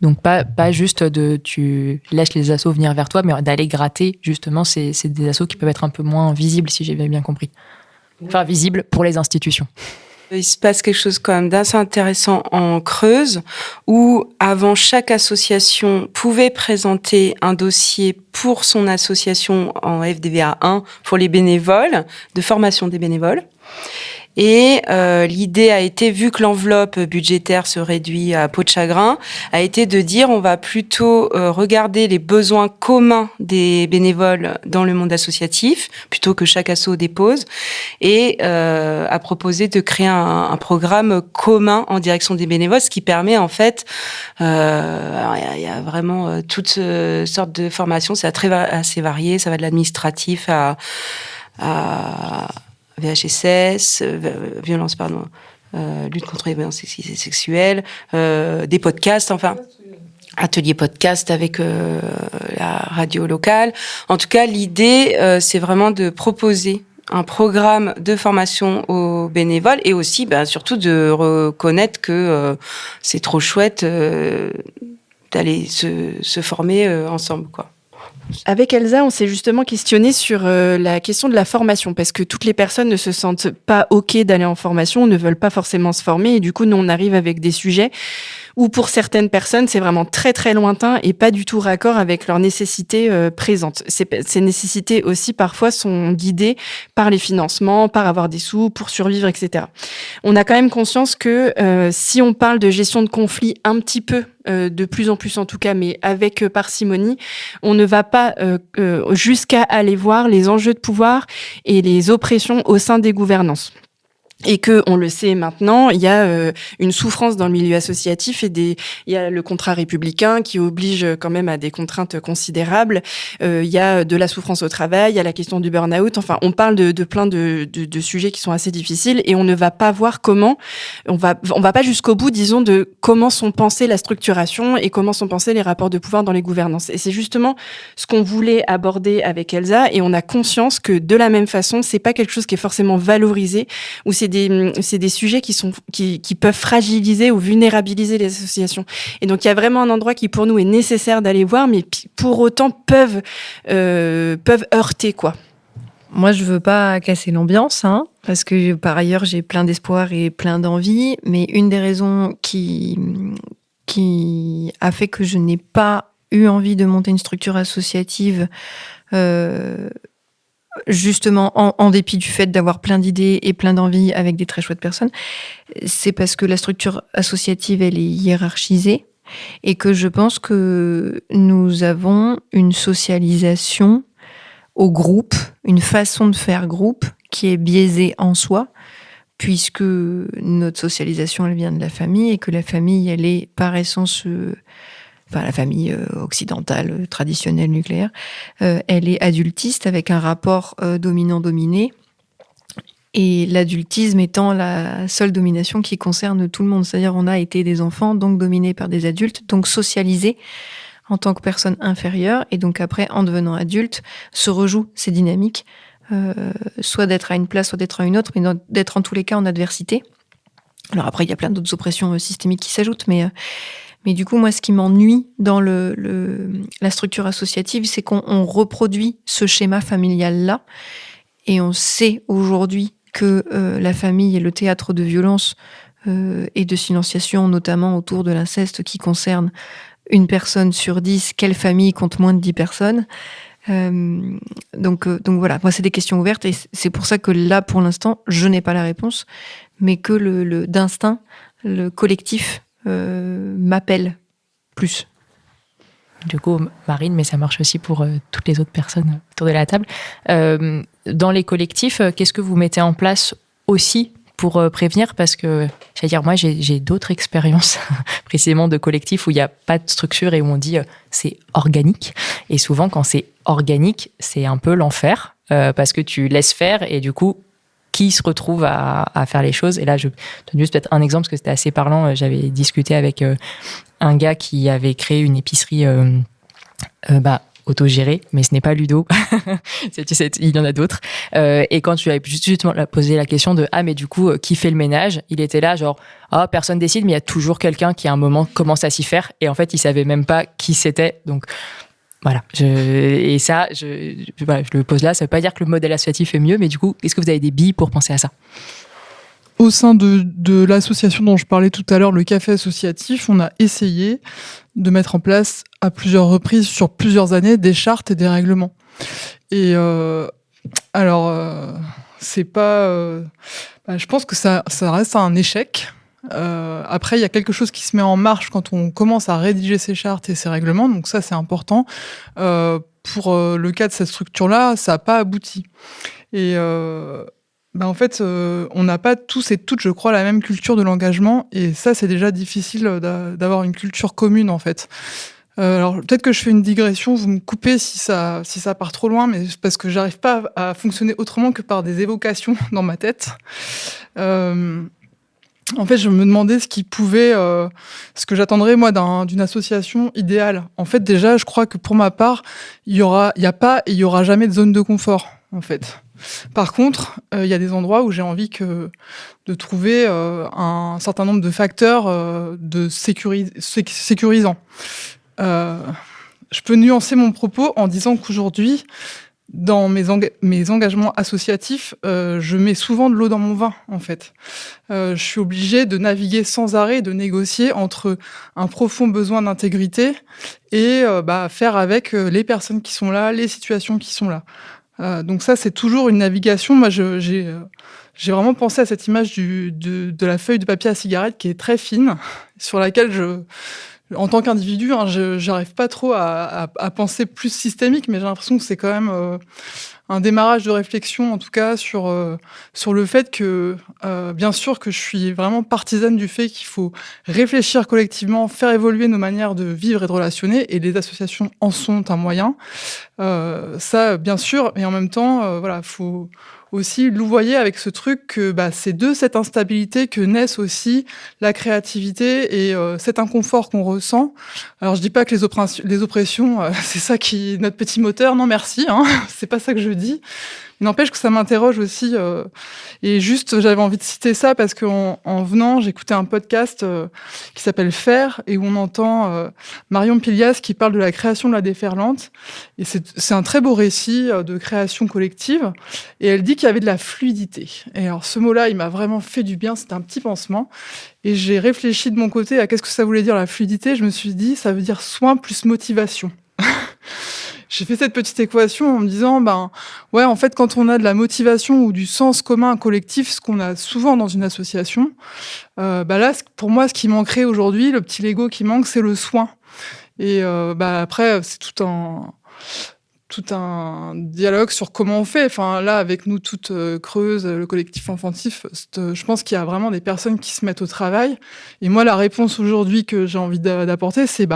Donc pas juste tu laisses les assos venir vers toi, mais d'aller gratter, justement, c'est des assos qui peuvent être un peu moins visibles, si j'ai bien compris. Enfin, visibles pour les institutions. Il se passe quelque chose quand même d'assez intéressant en Creuse, où avant chaque association pouvait présenter un dossier pour son association en FDVA 1 pour les bénévoles, de formation des bénévoles. Et l'idée a été, vu que l'enveloppe budgétaire se réduit à peau de chagrin, a été de dire on va plutôt regarder les besoins communs des bénévoles dans le monde associatif, plutôt que chaque asso dépose, et a proposé de créer un programme commun en direction des bénévoles, ce qui permet en fait, il y a vraiment toutes sortes de formations, c'est assez varié, ça va de l'administratif à VHSS, lutte contre les violences sexistes et sexuelles, des podcasts, enfin atelier podcast avec la radio locale. En tout cas, l'idée, c'est vraiment de proposer un programme de formation aux bénévoles et aussi, surtout de reconnaître que c'est trop chouette d'aller se former ensemble, quoi. Avec Elsa, on s'est justement questionné sur la question de la formation, parce que toutes les personnes ne se sentent pas OK d'aller en formation, ne veulent pas forcément se former, et du coup, nous, on arrive avec des sujets où pour certaines personnes, c'est vraiment très très lointain et pas du tout raccord avec leurs nécessités présentes. Ces nécessités aussi parfois sont guidées par les financements, par avoir des sous pour survivre, etc. On a quand même conscience que si on parle de gestion de conflits un petit peu, de plus en plus en tout cas, mais avec parcimonie, on ne va pas jusqu'à aller voir les enjeux de pouvoir et les oppressions au sein des gouvernances. Et que, on le sait maintenant, il y a une souffrance dans le milieu associatif il y a le contrat républicain qui oblige quand même à des contraintes considérables. Il y a de la souffrance au travail, il y a la question du burn-out. Enfin, on parle de plein de sujets qui sont assez difficiles et on ne va pas voir comment, on va pas jusqu'au bout, disons, de comment sont pensées la structuration et comment sont pensés les rapports de pouvoir dans les gouvernances. Et c'est justement ce qu'on voulait aborder avec Elsa et on a conscience que de la même façon, c'est pas quelque chose qui est forcément valorisé ou c'est des sujets qui peuvent fragiliser ou vulnérabiliser les associations. Et donc, il y a vraiment un endroit qui, pour nous, est nécessaire d'aller voir, mais pour autant peuvent heurter, quoi. Moi, je veux pas casser l'ambiance, parce que par ailleurs, j'ai plein d'espoir et plein d'envie, mais une des raisons qui a fait que je n'ai pas eu envie de monter une structure associative, justement en dépit du fait d'avoir plein d'idées et plein d'envies avec des très chouettes personnes, c'est parce que la structure associative, elle est hiérarchisée et que je pense que nous avons une socialisation au groupe, une façon de faire groupe qui est biaisée en soi, puisque notre socialisation, elle vient de la famille et que la famille, elle est par essence... la famille occidentale, traditionnelle, nucléaire, elle est adultiste avec un rapport dominant-dominé. Et l'adultisme étant la seule domination qui concerne tout le monde. C'est-à-dire, on a été des enfants, donc dominés par des adultes, donc socialisés en tant que personne inférieure. Et donc après, en devenant adulte, se rejouent ces dynamiques, soit d'être à une place, soit d'être à une autre, mais d'être en tous les cas en adversité. Alors après, il y a plein d'autres oppressions systémiques qui s'ajoutent, mais du coup, moi, ce qui m'ennuie dans la structure associative, c'est qu'on reproduit ce schéma familial-là. Et on sait aujourd'hui que la famille est le théâtre de violence et de silenciation, notamment autour de l'inceste qui concerne une personne sur 10. Quelle famille compte moins de 10 personnes ? Donc voilà, moi, c'est des questions ouvertes. Et c'est pour ça que là, pour l'instant, je n'ai pas la réponse, mais que d'instinct, le collectif m'appelle plus. Du coup, Marine, mais ça marche aussi pour toutes les autres personnes autour de la table. Dans les collectifs, qu'est-ce que vous mettez en place aussi pour prévenir ? Parce que, j'allais dire, moi, j'ai d'autres expériences précisément de collectifs où il n'y a pas de structure et où on dit c'est organique. Et souvent, quand c'est organique, c'est un peu l'enfer parce que tu laisses faire et du coup, qui se retrouve à faire les choses. Et là, je donne juste peut-être un exemple, parce que c'était assez parlant. J'avais discuté avec un gars qui avait créé une épicerie autogérée, mais ce n'est pas Ludo. Il y en a d'autres. Et quand tu lui avais justement posé la question de « Ah, mais du coup, qui fait le ménage ?» Il était là, genre « Ah, personne décide, mais il y a toujours quelqu'un qui, à un moment, commence à s'y faire. » Et en fait, il savait même pas qui c'était. Donc, voilà. Je le pose là. Ça veut pas dire que le modèle associatif est mieux, mais du coup, est-ce que vous avez des billes pour penser à ça ? Au sein de l'association dont je parlais tout à l'heure, le café associatif, on a essayé de mettre en place à plusieurs reprises, sur plusieurs années, des chartes et des règlements. Et c'est pas... je pense que ça reste un échec. Après, il y a quelque chose qui se met en marche quand on commence à rédiger ces chartes et ces règlements, donc ça, c'est important. Pour le cas de cette structure-là, ça n'a pas abouti. Et en fait, on n'a pas tous et toutes, je crois, la même culture de l'engagement, et ça, c'est déjà difficile d'avoir une culture commune, en fait. Alors, peut-être que je fais une digression, vous me coupez si ça part trop loin, mais parce que j'arrive pas à fonctionner autrement que par des évocations dans ma tête. en fait, je me demandais ce que j'attendrais moi d'une association idéale. En fait, déjà, je crois que pour ma part, il y aura jamais de zone de confort, en fait. Par contre, il y a des endroits où j'ai envie de trouver un certain nombre de facteurs sécurisants. Je peux nuancer mon propos en disant qu'aujourd'hui, dans mes engagements associatifs, je mets souvent de l'eau dans mon vin, en fait. Je suis obligée de naviguer sans arrêt, de négocier entre un profond besoin d'intégrité et faire avec les personnes qui sont là, les situations qui sont là. Donc ça, c'est toujours une navigation. Moi, j'ai vraiment pensé à cette image de la feuille de papier à cigarette qui est très fine, sur laquelle en tant qu'individu, j'arrive pas trop à penser plus systémique, mais j'ai l'impression que c'est quand même un démarrage de réflexion, en tout cas, sur le fait que, bien sûr, que je suis vraiment partisane du fait qu'il faut réfléchir collectivement, faire évoluer nos manières de vivre et de relationner, et les associations en sont un moyen. Ça, bien sûr, et en même temps, faut aussi louvoyer avec ce truc que c'est de cette instabilité que naissent aussi la créativité et cet inconfort qu'on ressent. Alors je dis pas que les oppressions c'est ça qui est notre petit moteur, non merci, c'est pas ça que je dis. Il n'empêche que ça m'interroge aussi et juste j'avais envie de citer ça parce qu'en venant j'écoutais un podcast qui s'appelle Faire et où on entend Marion Pilias qui parle de la création de la déferlante et c'est un très beau récit de création collective et elle dit qu'il y avait de la fluidité et alors ce mot-là il m'a vraiment fait du bien, c'était un petit pansement et j'ai réfléchi de mon côté à qu'est-ce que ça voulait dire la fluidité. Je me suis dit ça veut dire soin plus motivation. J'ai fait cette petite équation en me disant, en fait, quand on a de la motivation ou du sens commun collectif, ce qu'on a souvent dans une association, là, pour moi, ce qui manquerait aujourd'hui, le petit Lego qui manque, c'est le soin. Et après, c'est tout un dialogue sur comment on fait. Enfin, là, avec nous toutes Creuse, le collectif Enfantif, je pense qu'il y a vraiment des personnes qui se mettent au travail. Et moi, la réponse aujourd'hui que j'ai envie d'apporter, c'est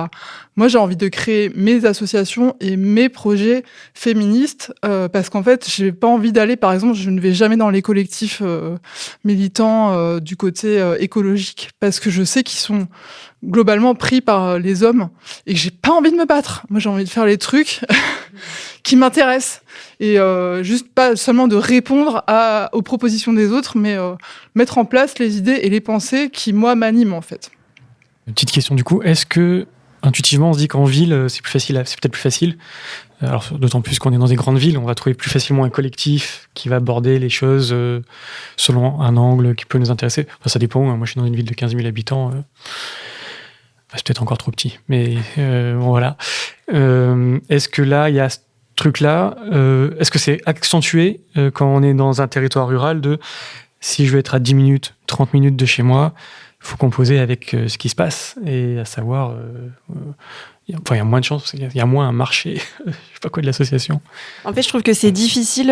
moi, j'ai envie de créer mes associations et mes projets féministes parce qu'en fait, j'ai pas envie d'aller, par exemple, je ne vais jamais dans les collectifs militants du côté écologique parce que je sais qu'ils sont globalement pris par les hommes et que j'ai pas envie de me battre. Moi, j'ai envie de faire les trucs qui m'intéressent et juste pas seulement de répondre aux propositions des autres, mais mettre en place les idées et les pensées qui, moi, m'animent, en fait. Une petite question, du coup. Est-ce que, intuitivement, on se dit qu'en ville, c'est peut-être plus facile. Alors, d'autant plus qu'on est dans des grandes villes, on va trouver plus facilement un collectif qui va aborder les choses selon un angle qui peut nous intéresser. Enfin, ça dépend. Moi, je suis dans une ville de 15 000 habitants. C'est peut-être encore trop petit, mais voilà. Est-ce que là, il y a ce truc-là, est-ce que c'est accentué quand on est dans un territoire rural de si je veux être à 10 minutes, 30 minutes de chez moi, il faut composer avec ce qui se passe, et à savoir, il y a moins de chances, il y a moins un marché, je sais pas quoi, de l'association. En fait, je trouve que c'est difficile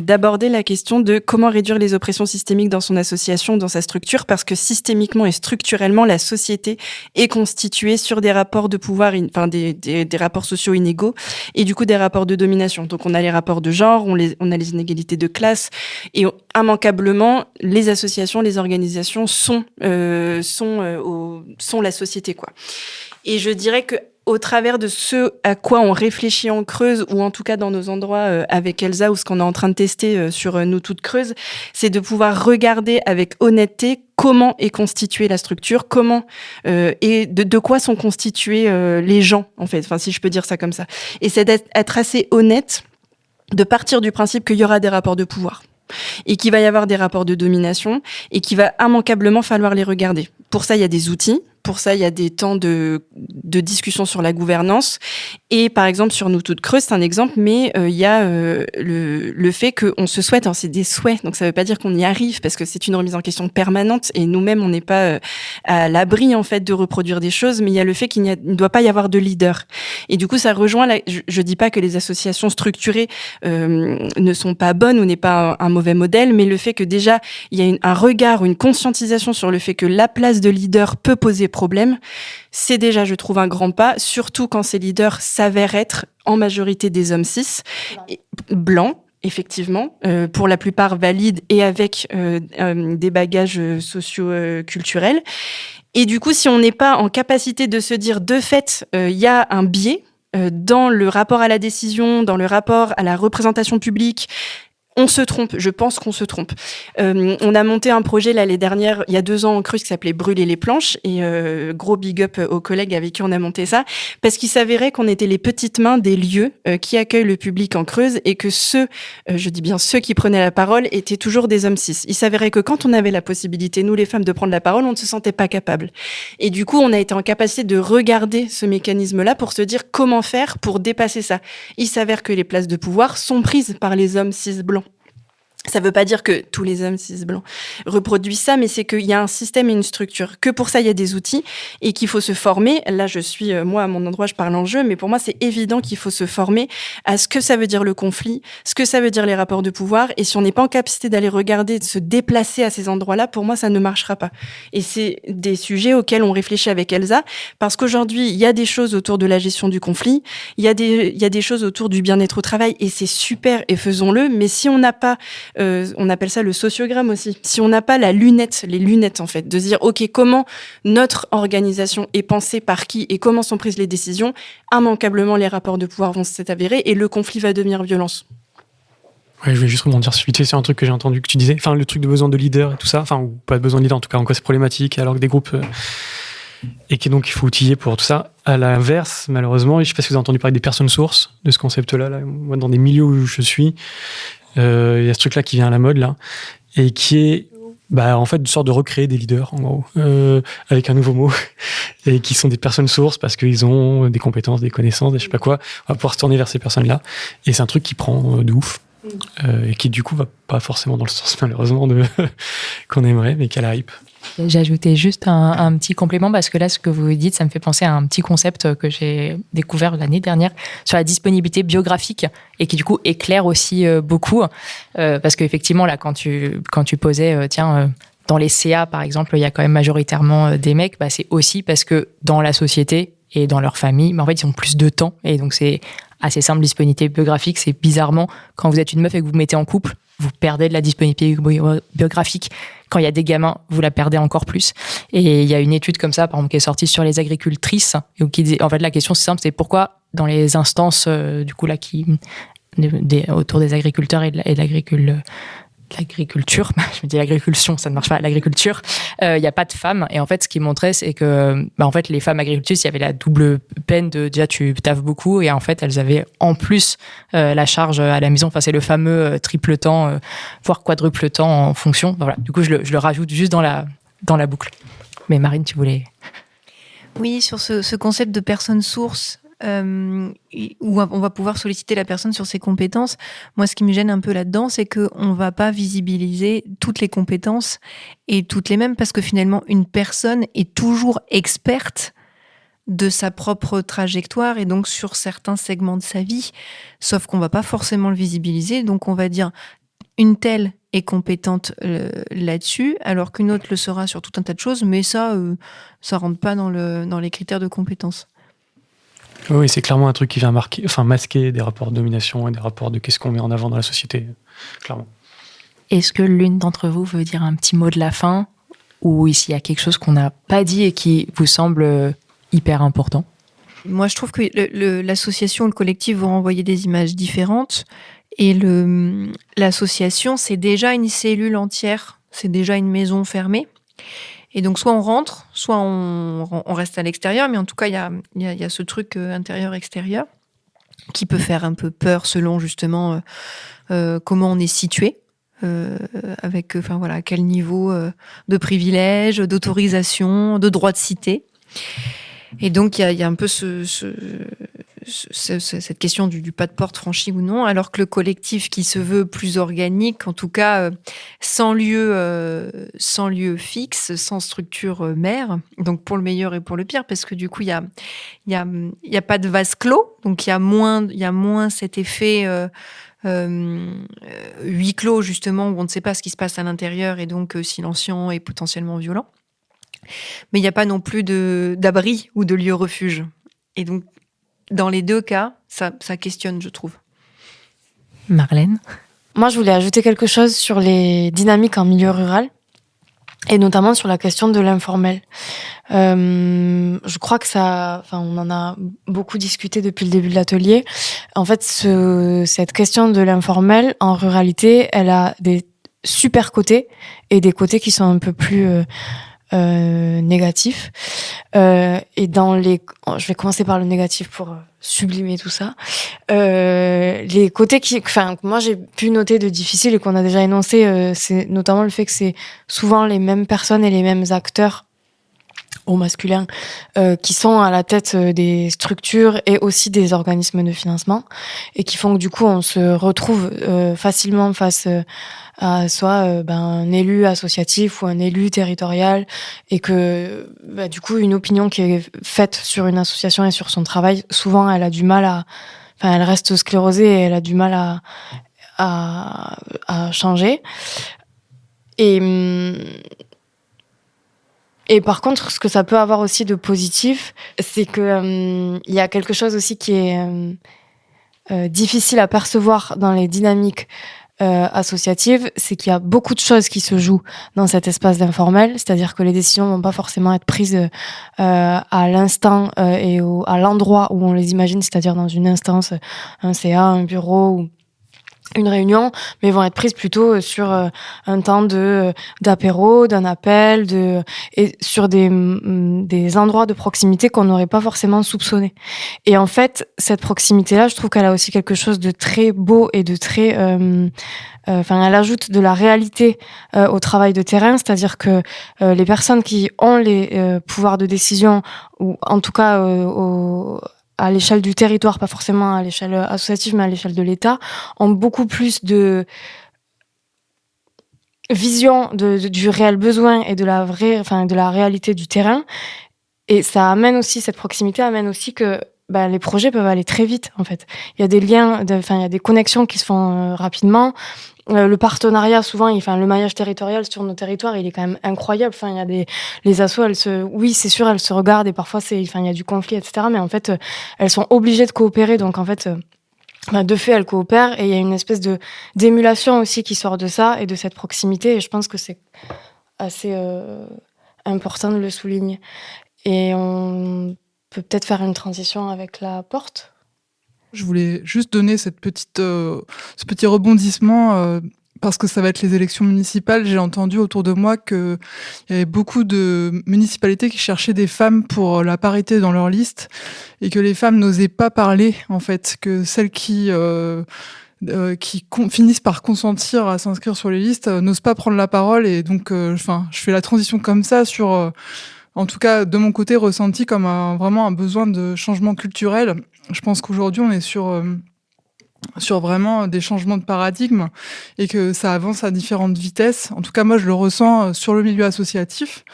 d'aborder la question de comment réduire les oppressions systémiques dans son association, dans sa structure, parce que systémiquement et structurellement, la société est constituée sur des rapports de pouvoir, des rapports sociaux inégaux, et du coup des rapports de domination. Donc on a les rapports de genre, on a les inégalités de classe, et immanquablement, les associations, les organisations sont la société, quoi. Et je dirais que au travers de ce à quoi on réfléchit en Creuse, ou en tout cas dans nos endroits avec Elsa, ou ce qu'on est en train de tester sur Nous Toutes Creuses, c'est de pouvoir regarder avec honnêteté comment est constituée la structure, comment et de quoi sont constitués les gens, en fait, si je peux dire ça comme ça. Et c'est d'être assez honnête, de partir du principe qu'il y aura des rapports de pouvoir et qu'il va y avoir des rapports de domination et qu'il va immanquablement falloir les regarder. Pour ça, il y a des outils. Pour ça, il y a des temps de discussion sur la gouvernance. Et par exemple, sur Nous Toutes Creuses, c'est un exemple, mais il y a le fait qu'on se souhaite, c'est des souhaits, donc ça ne veut pas dire qu'on y arrive, parce que c'est une remise en question permanente, et nous-mêmes, on n'est pas à l'abri, en fait, de reproduire des choses, mais il y a le fait qu'il ne doit pas y avoir de leader. Et du coup, ça rejoint, je dis pas que les associations structurées ne sont pas bonnes ou n'est pas un mauvais modèle, mais le fait que déjà, il y a un regard, une conscientisation sur le fait que la place de leader peut poser problème, c'est déjà, je trouve, un grand pas, surtout quand ces leaders s'avèrent être en majorité des hommes cis, blancs, effectivement, pour la plupart valides et avec des bagages socio-culturels. Et du coup, si on n'est pas en capacité de se dire, de fait, il y a un biais dans le rapport à la décision, dans le rapport à la représentation publique, on se trompe, je pense qu'on se trompe. On a monté un projet l'année dernière, il y a 2 ans en Creuse, qui s'appelait Brûler les planches, et gros big up aux collègues avec qui on a monté ça, parce qu'il s'avérait qu'on était les petites mains des lieux qui accueillent le public en Creuse, et que je dis bien ceux qui prenaient la parole, étaient toujours des hommes cis. Il s'avérait que quand on avait la possibilité, nous les femmes, de prendre la parole, on ne se sentait pas capable. Et du coup, on a été en capacité de regarder ce mécanisme-là pour se dire comment faire pour dépasser ça. Il s'avère que les places de pouvoir sont prises par les hommes cis blancs. Ça veut pas dire que tous les hommes cis blancs reproduisent ça, mais c'est qu'il y a un système et une structure. Que pour ça, il y a des outils et qu'il faut se former. Là, je suis, moi, à mon endroit, je parle en jeu, mais pour moi, c'est évident qu'il faut se former à ce que ça veut dire le conflit, ce que ça veut dire les rapports de pouvoir. Et si on n'est pas en capacité d'aller regarder, de se déplacer à ces endroits-là, pour moi, ça ne marchera pas. Et c'est des sujets auxquels on réfléchit avec Elsa, parce qu'aujourd'hui, il y a des choses autour de la gestion du conflit, il y a des choses autour du bien-être au travail, et c'est super, et faisons-le. Mais si on n'a pas on appelle ça le sociogramme aussi. Si on n'a pas les lunettes en fait, de se dire ok, comment notre organisation est pensée par qui et comment sont prises les décisions, immanquablement les rapports de pouvoir vont s'avérer et le conflit va devenir violence. Ouais, je vais juste rebondir sur un truc que j'ai entendu que tu disais, enfin le truc de besoin de leader et tout ça, enfin ou pas de besoin de leader en tout cas, en quoi c'est problématique alors que des groupes et que donc il faut outiller pour tout ça. À l'inverse, malheureusement, je sais pas si vous avez entendu parler des personnes sources, de ce concept-là. Là, moi, dans des milieux où je suis, il y a ce truc-là qui vient à la mode là, et qui est en fait une sorte de recréer des leaders en gros, avec un nouveau mot, et qui sont des personnes sources parce qu'ils ont des compétences, des connaissances, des je sais pas quoi. On va pouvoir se tourner vers ces personnes-là, et c'est un truc qui prend de ouf. Et qui du coup va pas forcément dans le sens malheureusement qu'on aimerait, mais qui a la hype. J'ajoutais juste un petit complément parce que là, ce que vous dites, ça me fait penser à un petit concept que j'ai découvert l'année dernière sur la disponibilité biographique et qui du coup éclaire aussi beaucoup parce qu'effectivement là, quand tu posais dans les CA par exemple, il y a quand même majoritairement des mecs, c'est aussi parce que dans la société et dans leur famille, en fait, ils ont plus de temps et donc c'est assez simple, disponibilité biographique, c'est bizarrement quand vous êtes une meuf et que vous vous mettez en couple, vous perdez de la disponibilité biographique. Quand il y a des gamins, vous la perdez encore plus. Et il y a une étude comme ça, par exemple, qui est sortie sur les agricultrices, qui dit, en fait, la question c'est simple, c'est pourquoi dans les instances, du coup là, autour des agriculteurs et de l'agriculture, je me dis l'agricultion, ça ne marche pas, l'agriculture, il n'y a pas de femmes. Et en fait, ce qui montrait, c'est que en fait, les femmes agricultrices, il y avait la double peine de déjà tu taffes beaucoup et en fait, elles avaient en plus la charge à la maison. Enfin, c'est le fameux triple temps, voire quadruple temps en fonction. Voilà. Du coup, je le rajoute juste dans la boucle. Mais Marine, tu voulais... Oui, sur ce concept de personne source, où on va pouvoir solliciter la personne sur ses compétences. Moi, ce qui me gêne un peu là-dedans, c'est qu'on ne va pas visibiliser toutes les compétences et toutes les mêmes, parce que finalement, une personne est toujours experte de sa propre trajectoire et donc sur certains segments de sa vie, sauf qu'on ne va pas forcément le visibiliser. Donc, on va dire une telle est compétente là-dessus, alors qu'une autre le sera sur tout un tas de choses, mais ça rentre pas dans les critères de compétences. Oui, c'est clairement un truc qui vient masquer des rapports de domination et des rapports de qu'est-ce qu'on met en avant dans la société, clairement. Est-ce que l'une d'entre vous veut dire un petit mot de la fin, ou s'il y a quelque chose qu'on n'a pas dit et qui vous semble hyper important? Moi, je trouve que l'association, le collectif vont renvoyer des images différentes, et l'association, c'est déjà une cellule entière, c'est déjà une maison fermée. Et donc, soit on rentre, soit on reste à l'extérieur, mais en tout cas, il y a ce truc intérieur-extérieur qui peut faire un peu peur selon justement comment on est situé, avec à quel niveau de privilège, d'autorisation, de droit de cité. Et donc, il y a un peu cette question du pas de porte franchi ou non, alors que le collectif qui se veut plus organique, en tout cas sans lieu fixe, sans structure mère, donc pour le meilleur et pour le pire, parce que du coup, il y a pas de vase clos, donc il y a moins cet effet huis clos, justement, où on ne sait pas ce qui se passe à l'intérieur et donc silencieux et potentiellement violent. Mais il n'y a pas non plus d'abri ou de lieu refuge. Et donc, dans les deux cas, ça questionne, je trouve. Marlène ? Moi, je voulais ajouter quelque chose sur les dynamiques en milieu rural et notamment sur la question de l'informel. Je crois que on en a beaucoup discuté depuis le début de l'atelier. En fait, cette question de l'informel en ruralité, elle a des super côtés et des côtés qui sont un peu plus négatifs. Et je vais commencer par le négatif pour sublimer tout ça. Les côtés que moi j'ai pu noter de difficile et qu'on a déjà énoncé, c'est notamment le fait que c'est souvent les mêmes personnes et les mêmes acteurs au masculin qui sont à la tête des structures et aussi des organismes de financement et qui font que du coup on se retrouve facilement face à soit un élu associatif ou un élu territorial et que du coup une opinion qui est faite sur une association et sur son travail, souvent elle a du mal elle reste sclérosée et elle a du mal à changer. Et par contre, ce que ça peut avoir aussi de positif, c'est que il y a quelque chose aussi qui est difficile à percevoir dans les dynamiques associatives, c'est qu'il y a beaucoup de choses qui se jouent dans cet espace d'informel, c'est-à-dire que les décisions vont pas forcément être prises à l'instant et à l'endroit où on les imagine, c'est-à-dire dans une instance, un CA, un bureau ou une réunion, mais vont être prises plutôt sur un temps d'apéro, d'un appel, et sur des endroits de proximité qu'on n'aurait pas forcément soupçonné. Et en fait, cette proximité-là, je trouve qu'elle a aussi quelque chose de très beau et de très... elle ajoute de la réalité au travail de terrain, c'est-à-dire que les personnes qui ont les pouvoirs de décision, ou en tout cas à l'échelle du territoire, pas forcément à l'échelle associative, mais à l'échelle de l'État, ont beaucoup plus de vision du réel besoin et de la réalité du terrain. Et ça amène aussi, cette proximité amène aussi que les projets peuvent aller très vite, en fait. Il y a des liens, il y a des connexions qui se font rapidement. Le partenariat, souvent, le maillage territorial sur nos territoires, il est quand même incroyable. Il y a les assos, oui, c'est sûr, elles se regardent et parfois il y a du conflit, etc. Mais en fait, elles sont obligées de coopérer. Donc, en fait, de fait, elles coopèrent et il y a une espèce d'émulation aussi qui sort de ça et de cette proximité. Et je pense que c'est assez important de le souligner. Et on peut peut-être faire une transition avec la porte. Je voulais juste donner ce petit rebondissement parce que ça va être les élections municipales. J'ai entendu autour de moi qu'il y avait beaucoup de municipalités qui cherchaient des femmes pour la parité dans leur liste et que les femmes n'osaient pas parler, en fait, que celles qui finissent par consentir à s'inscrire sur les listes n'osent pas prendre la parole. Et donc, je fais la transition comme ça sur... en tout cas, de mon côté, ressenti comme vraiment un besoin de changement culturel. Je pense qu'aujourd'hui, on est sur vraiment des changements de paradigme et que ça avance à différentes vitesses. En tout cas, moi, je le ressens sur le milieu associatif.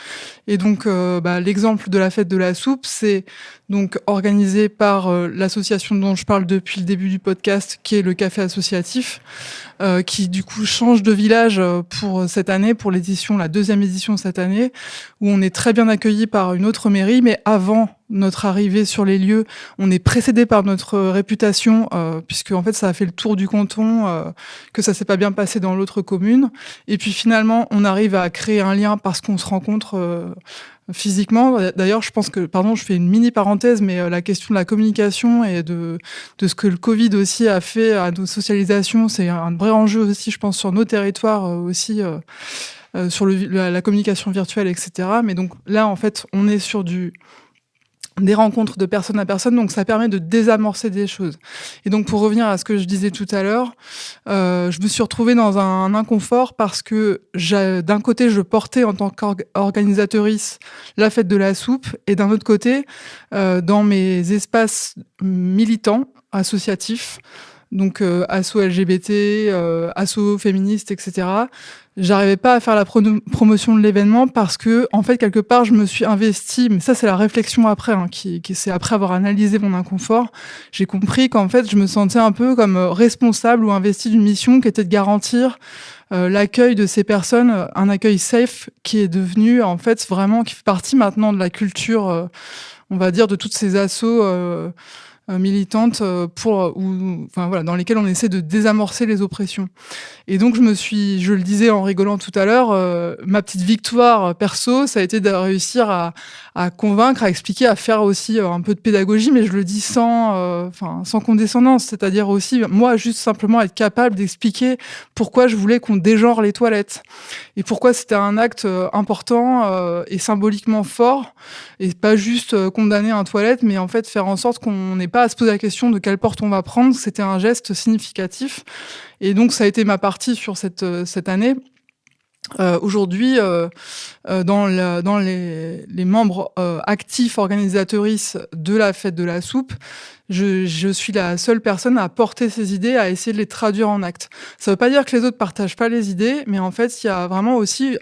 Et donc, l'exemple de la fête de la soupe, c'est donc organisé par l'association dont je parle depuis le début du podcast, qui est le Café Associatif, qui du coup change de village pour cette année, pour la deuxième édition cette année, où on est très bien accueilli par une autre mairie, mais avant notre arrivée sur les lieux, on est précédé par notre réputation, puisque en fait ça a fait le tour du canton, que ça s'est pas bien passé dans l'autre commune, et puis finalement on arrive à créer un lien parce qu'on se rencontre physiquement. D'ailleurs, je pense que, je fais une mini parenthèse, mais la question de la communication et de ce que le Covid aussi a fait à nos socialisations, c'est un vrai enjeu aussi, je pense, sur nos territoires aussi, sur la communication virtuelle, etc. Mais donc là, en fait, on est sur des rencontres de personne à personne, donc ça permet de désamorcer des choses. Et donc pour revenir à ce que je disais tout à l'heure, je me suis retrouvée dans un inconfort parce que d'un côté je portais en tant qu'organisatrice la fête de la soupe et d'un autre côté, dans mes espaces militants, associatifs, donc asso LGBT, asso féministe, etc., j'arrivais pas à faire la promotion de l'événement parce que, en fait, quelque part, je me suis investie, mais ça, c'est la réflexion après, c'est après avoir analysé mon inconfort, j'ai compris qu'en fait, je me sentais un peu comme responsable ou investie d'une mission qui était de garantir l'accueil de ces personnes, un accueil safe qui est devenu, en fait, vraiment, qui fait partie maintenant de la culture, on va dire, de toutes ces assos militantes dans lesquelles on essaie de désamorcer les oppressions. Et donc je le disais en rigolant tout à l'heure, ma petite victoire perso, ça a été de réussir à convaincre, à expliquer, à faire aussi un peu de pédagogie, mais je le dis sans condescendance, c'est-à-dire aussi moi juste simplement être capable d'expliquer pourquoi je voulais qu'on dégenre les toilettes et pourquoi c'était un acte important et symboliquement fort, et pas juste condamner un toilette, mais en fait faire en sorte qu'on n'ait pas à se poser la question de quelle porte on va prendre. C'était un geste significatif, et donc ça a été ma partie sur cette année. Aujourd'hui, dans les membres actifs organisatrices de la fête de la soupe, je suis la seule personne à porter ces idées, à essayer de les traduire en actes. Ça veut pas dire que les autres partagent pas les idées, mais en fait, il y a vraiment aussi,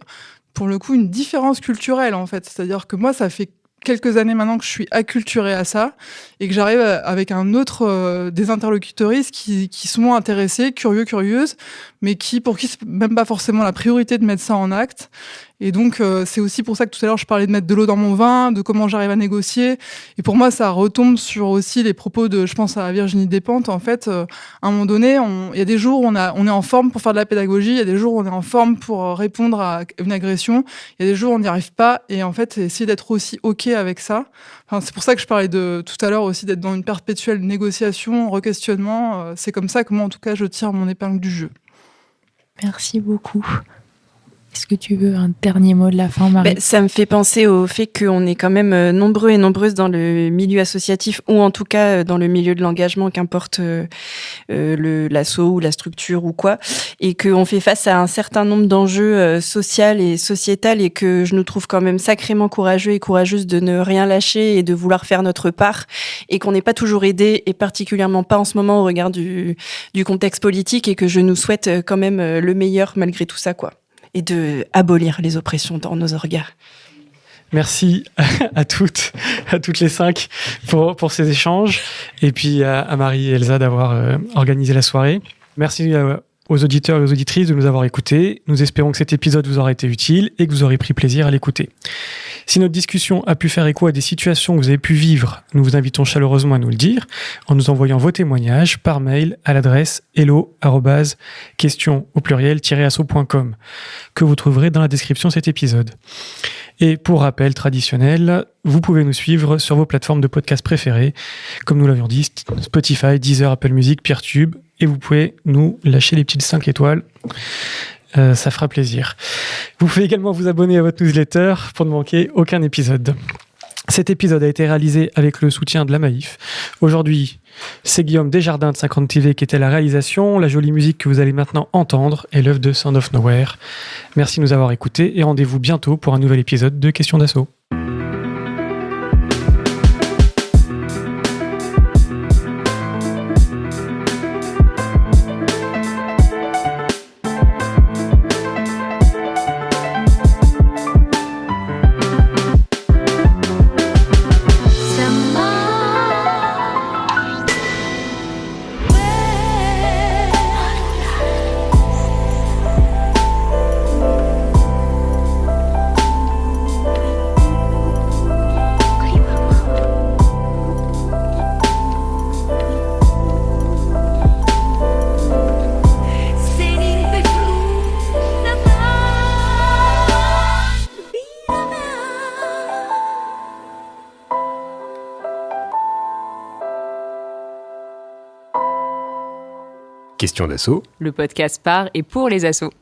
pour le coup, une différence culturelle, en fait. C'est-à-dire que moi, ça fait quelques années maintenant que je suis acculturée à ça, et que j'arrive avec un autre des interlocuteuristes qui sont intéressés, curieuses, mais pour qui c'est même pas forcément la priorité de mettre ça en acte. Et donc c'est aussi pour ça que tout à l'heure je parlais de mettre de l'eau dans mon vin, de comment j'arrive à négocier. Et pour moi ça retombe sur aussi les propos je pense à Virginie Despentes. En fait, à un moment donné, il y a des jours où on est en forme pour faire de la pédagogie, il y a des jours où on est en forme pour répondre à une agression, il y a des jours où on n'y arrive pas. Et en fait, essayer d'être aussi OK avec ça. Enfin, c'est pour ça que je parlais tout à l'heure aussi d'être dans une perpétuelle négociation, re-questionnement. C'est comme ça que moi, en tout cas, je tire mon épingle du jeu. Merci beaucoup. Est-ce que tu veux un dernier mot de la fin, Marie ? Ça me fait penser au fait qu'on est quand même nombreux et nombreuses dans le milieu associatif, ou en tout cas dans le milieu de l'engagement, qu'importe l'asso ou la structure ou quoi, et qu'on fait face à un certain nombre d'enjeux sociaux et sociétals, et que je nous trouve quand même sacrément courageux et courageuses de ne rien lâcher et de vouloir faire notre part, et qu'on n'est pas toujours aidé, et particulièrement pas en ce moment au regard du contexte politique, et que je nous souhaite quand même le meilleur malgré tout ça, quoi. Et de abolir les oppressions dans nos regards. Merci à toutes les 5 pour ces échanges, et puis à Marie et Elsa d'avoir organisé la soirée. Merci aux auditeurs et aux auditrices de nous avoir écoutés. Nous espérons que cet épisode vous aura été utile et que vous aurez pris plaisir à l'écouter. Si notre discussion a pu faire écho à des situations que vous avez pu vivre, nous vous invitons chaleureusement à nous le dire en nous envoyant vos témoignages par mail à l'adresse hello@question-asso.com que vous trouverez dans la description de cet épisode. Et pour rappel traditionnel, vous pouvez nous suivre sur vos plateformes de podcast préférées, comme nous l'avions dit, Spotify, Deezer, Apple Music, Peertube, et vous pouvez nous lâcher les petites 5 étoiles. Ça fera plaisir. Vous pouvez également vous abonner à votre newsletter pour ne manquer aucun épisode. Cet épisode a été réalisé avec le soutien de la Maïf. Aujourd'hui, c'est Guillaume Desjardins de 50 TV qui était à la réalisation. La jolie musique que vous allez maintenant entendre est l'œuvre de Sound of Nowhere. Merci de nous avoir écoutés et rendez-vous bientôt pour un nouvel épisode de Questions d'Asso. Questions d'Asso, Le podcast par et pour les assos.